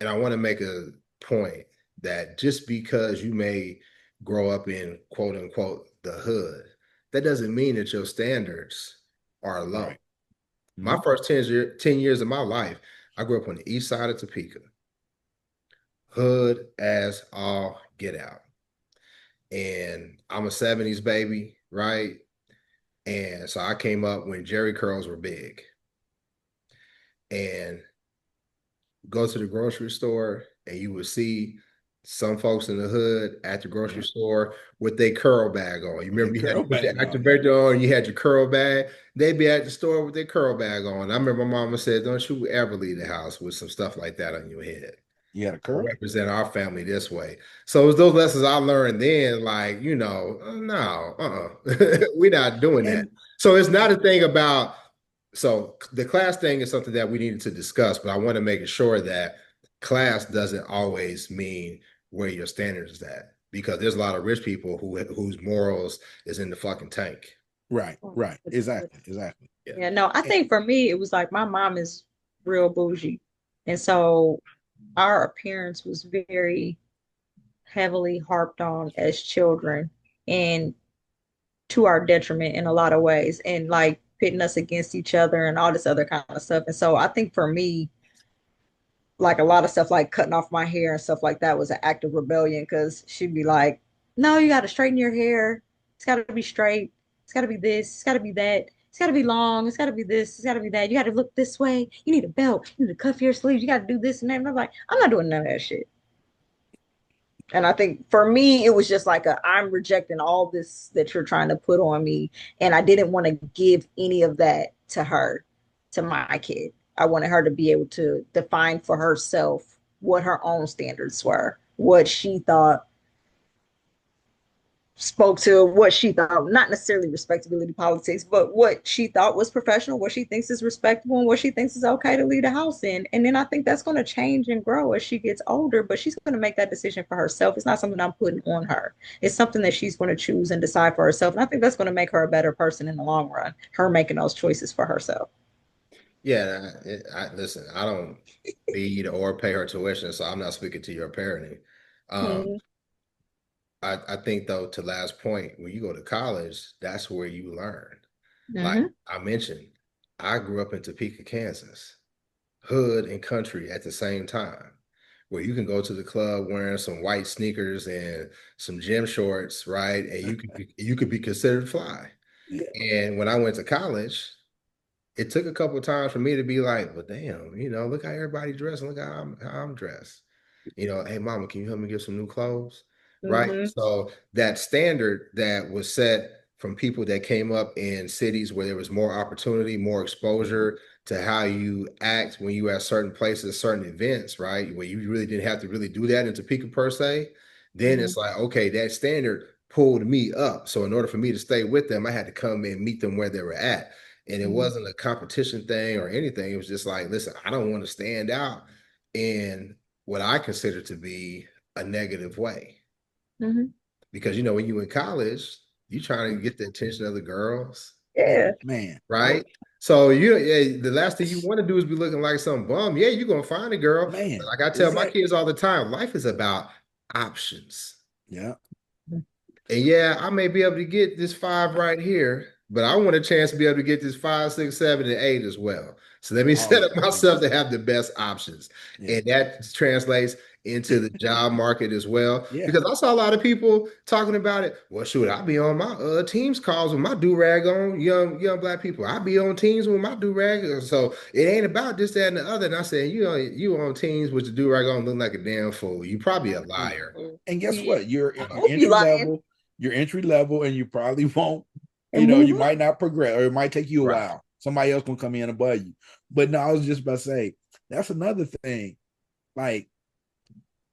I want to make a point that just because you may grow up in quote unquote the hood, that doesn't mean that your standards are low. Right. My Mm-hmm. first 10 years of my life, I grew up on the east side of Topeka, hood as all get out. And I'm a 70s baby, right? And so I came up when Jerry curls were big. And go to the grocery store and you would see some folks in the hood at the grocery store with their curl bag on. You With the remember you had to curl put your bag on. activator on, you had your curl bag. They'd be at the store with their curl bag on. I remember my mama said, "Don't you ever leave the house with some stuff like that on your head. You had a I curl? represent our family this way." So it was those lessons I learned then, like, no, we're not doing that. And So it's not a thing about, so the class thing is something that we needed to discuss, but I want to make sure that class doesn't always mean where your standards is at, because there's a lot of rich people whose morals is in the fucking tank. right. Exactly. Yeah. Yeah, no, I think for me, it was like my mom is real bougie. And so our appearance was very heavily harped on as children and to our detriment in a lot of ways and like pitting us against each other and all this other kind of stuff. And so I think for me, like a lot of stuff like cutting off my hair and stuff like that was an act of rebellion because she'd be like, no, you got to straighten your hair. It's got to be straight. It's got to be this. It's got to be that. It's got to be long. It's got to be this. It's got to be that. You got to look this way. You need a belt. You need to cuff your sleeves. You got to do this and that. And I'm like, I'm not doing none of that shit. And I think for me, it was just like I'm rejecting all this that you're trying to put on me. And I didn't want to give any of that to her, to my kid. I wanted her to be able to define for herself what her own standards were, what she thought spoke to what she thought, not necessarily respectability politics, but what she thought was professional, what she thinks is respectable, and what she thinks is okay to leave the house in. And then I think that's going to change and grow as she gets older, but she's going to make that decision for herself. It's not something I'm putting on her. It's something that she's going to choose and decide for herself. And I think that's going to make her a better person in the long run, her making those choices for herself. Yeah, listen, I don't feed or pay her tuition, so I'm not speaking to your parenting. Um, Mm-hmm. I think though, to last point, when you go to college, that's where you learn. Like Mm-hmm. I mentioned, I grew up in Topeka, Kansas, hood and country at the same time, where you can go to the club wearing some white sneakers and some gym shorts, right? And you could be considered fly. Yeah, And when I went to college, it took a couple of times for me to be like, well, damn, look how everybody dressed, and look how I'm dressed. Hey, mama, can you help me get some new clothes? Right. Mm-hmm. So that standard that was set from people that came up in cities where there was more opportunity, more exposure to how you act when you at certain places, certain events, right? Where you really didn't have to really do that in Topeka per se. Then Mm-hmm. it's like, okay, that standard pulled me up. So in order for me to stay with them, I had to come and meet them where they were at. And it Mm-hmm. wasn't a competition thing or anything. It was just like, listen, I don't want to stand out in what I consider to be a negative way. Mm-hmm. Because, when you in college, you trying to get the attention of the girls, Yeah. man. right? So the last thing you want to do is be looking like some bum. Yeah, you're gonna find a girl. But Man, like I tell my exactly. kids all the time, life is about options. Yeah. And yeah, I may be able to get this 5 right here, but I want a chance to be able to get this 5, 6, 7, and 8 as well. So let me Oh set up yeah. myself to have the best options. Yeah. And that translates into the job market as well. Yeah. Because I saw a lot of people talking about it. Well, shoot, I'll be on my Teams calls with my do-rag on, young Black people. I'll be on Teams with my do-rag. So it ain't about this, that, and the other. And I said, you on Teams with the do-rag on looking like a damn fool. You probably a liar. And guess Yeah. what? You're I you're hope you entry lying. level. You're entry level, and you probably won't. And You move might up. not progress, or it might take you a Right. while. Somebody else gonna come in above you. But no, I was just about to say that's another thing. Like,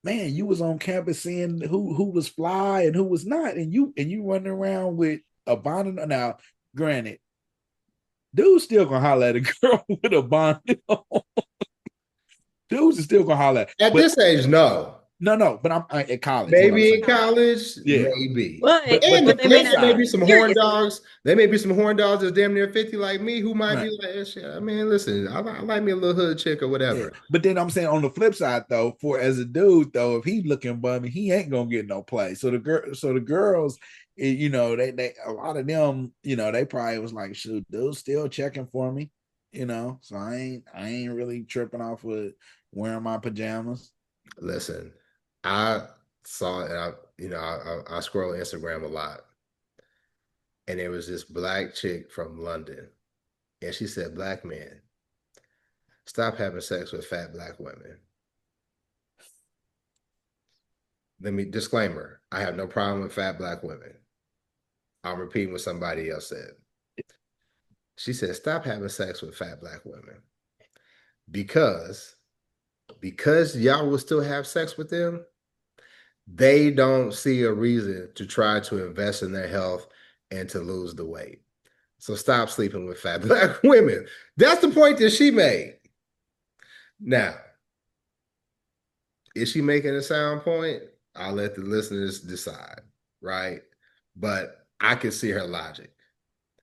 man, you was on campus seeing who was fly and who was not, and you running around with a bonnet. Now, granted, dude's still gonna holler at a girl with a bonnet on. Dudes is still gonna holler At but this age, no. no, but I'm at college. Maybe in college, Yeah. maybe. But And the they may flip not there may side, be be some horn serious. dogs. There may be some horn dogs that's damn near 50 like me who might right? be like, shit, I mean, listen, I like me a little hood chick or Yeah. whatever. But then I'm saying on the flip side though, for as a dude though, if he looking bummy, he ain't gonna get no play. So the girls, they a lot of them, they probably was like, shoot, dude's still checking for me, So I ain't really tripping off with wearing my pajamas. Listen, I saw it, I scroll Instagram a lot. And there was this Black chick from London. And she said, Black men, stop having sex with fat Black women. Let me disclaimer, I have no problem with fat Black women. I'm repeating what somebody else said. She said, stop having sex with fat Black women. Because y'all will still have sex with them, they don't see a reason to try to invest in their health and to lose the weight. So stop sleeping with fat Black women. That's the point that she made. Now, is she making a sound point? I'll let the listeners decide, right? But I can see her logic.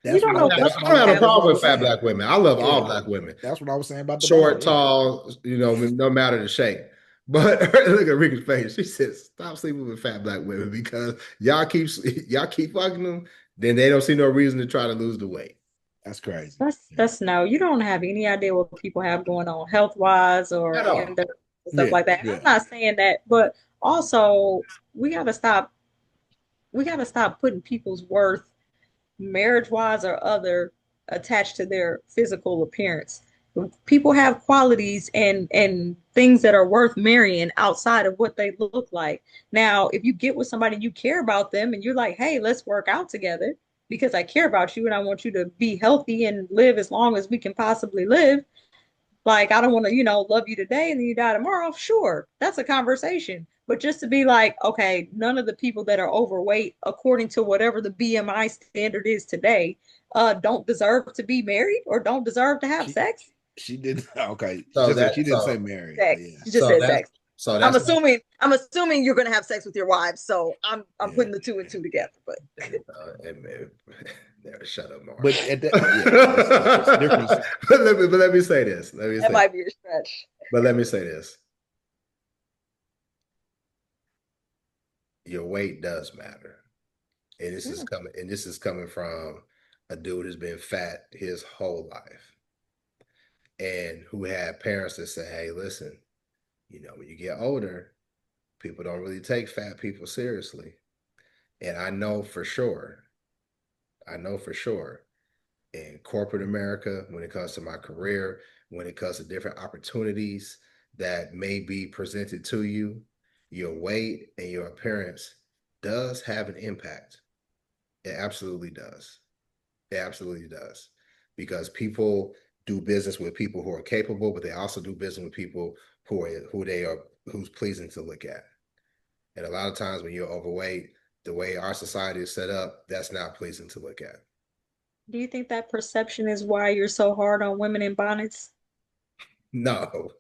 You don't know. I don't have a problem with fat Black women. I love all Black women. That's what I was saying about the short, body. tall, no matter the shape. But look at Rika's face. She says, "Stop sleeping with fat Black women because y'all keep fucking them. Then they don't see no reason to try to lose the weight." That's crazy. That's no. You don't have any idea what people have going on health wise or At all. in their stuff like that. And I'm not saying that, but also we gotta stop. We gotta stop putting people's worth, marriage wise or other, attached to their physical appearance. People have qualities and things that are worth marrying outside of what they look like. Now, if you get with somebody and you care about them and you're like, hey, let's work out together because I care about you and I want you to be healthy and live as long as we can possibly live. Like, I don't want to, love you today and then you die tomorrow. Sure, that's a conversation. But just to be like, okay, none of the people that are overweight, according to whatever the BMI standard is today, don't deserve to be married or don't deserve to have sex. She didn't. Okay, So she didn't say married. Sex. Yeah. She just said sex. So I'm that's assuming you're gonna have sex with your wives. So I'm putting the two and two together. But shut up, Mark. But at that, different. but let me say this. That might be a stretch. But let me say this. Your weight does matter. And this is coming from a dude who's been fat his whole life. And who had parents that say, hey, listen, when you get older, people don't really take fat people seriously. And I know for sure in corporate America, when it comes to my career, when it comes to different opportunities that may be presented to you, your weight and your appearance does have an impact. It absolutely does. It absolutely does. Because people do business with people who are capable, but they also do business with people who's pleasing to look at. And a lot of times when you're overweight, the way our society is set up, that's not pleasing to look at. Do you think that perception is why you're so hard on women in bonnets? No.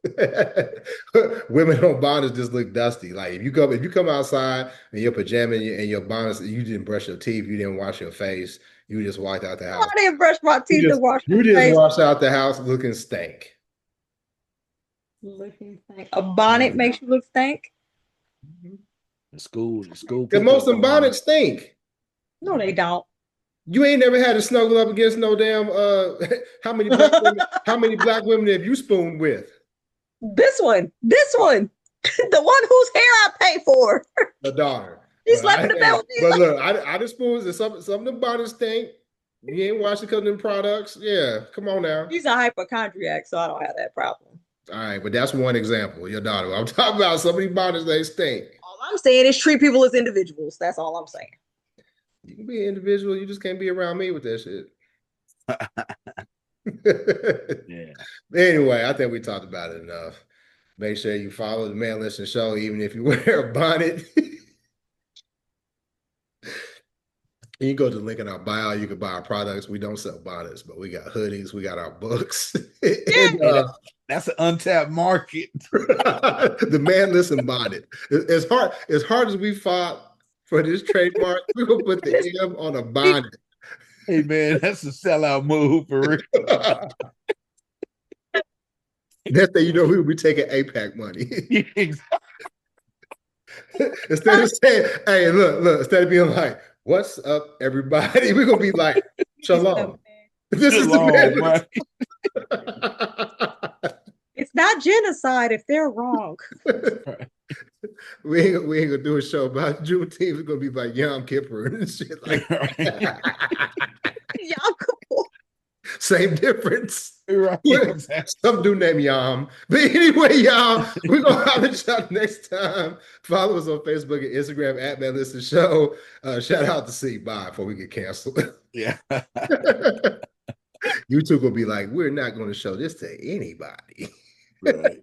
Women on bonnets just look dusty. Like if you come outside in your pajamas and your bonnets, you didn't brush your teeth, you didn't wash your face, you just walked out the house. I didn't brush my teeth and wash my face. You face. just washed out the house looking stank. Looking stank. A bonnet makes you look stank? The school. Because most of them bonnets stink. No, they don't. You ain't never had to snuggle up against no damn how many black women have you spooned with? This one. The one whose hair I pay for. The daughter. She slept in the bed with me. But look, I just spoons and some of the bonnets stink. You ain't washed because of them products. Yeah, come on now. She's a hypochondriac, so I don't have that problem. All right, but that's one example. Your daughter. I'm talking about so many bonnets they stink. All I'm saying is treat people as individuals. That's all I'm saying. You can be an individual. You just can't be around me with that shit. Yeah. Anyway, I think we talked about it enough. Make sure you follow the Man Listen Show, even if you wear a bonnet. You can go to the link in our bio. You can buy our products. We don't sell bonnets, but we got hoodies. We got our books. And, that's an untapped market. The Man Listen bonnet. As hard as we fought for this trademark, we're gonna put the M on a bonnet. Hey man, that's a sellout move for real. That's that we will be taking AIPAC money. Instead of saying, hey, look, instead of being like, what's up, everybody? We're gonna be like, shalom. This is the It's not genocide if they're wrong. We ain't gonna do a show about Juneteenth. We're gonna be like Yom Kippur and shit like that. Yom Kippur. Same difference. Right. Some do name Yom. But anyway, y'all, we're gonna holler at y'all next time. Follow us on Facebook and Instagram at Man Listen Show. Shout out to C. Bye before we get canceled. Yeah. YouTube will be like, we're not going to show this to anybody. Right.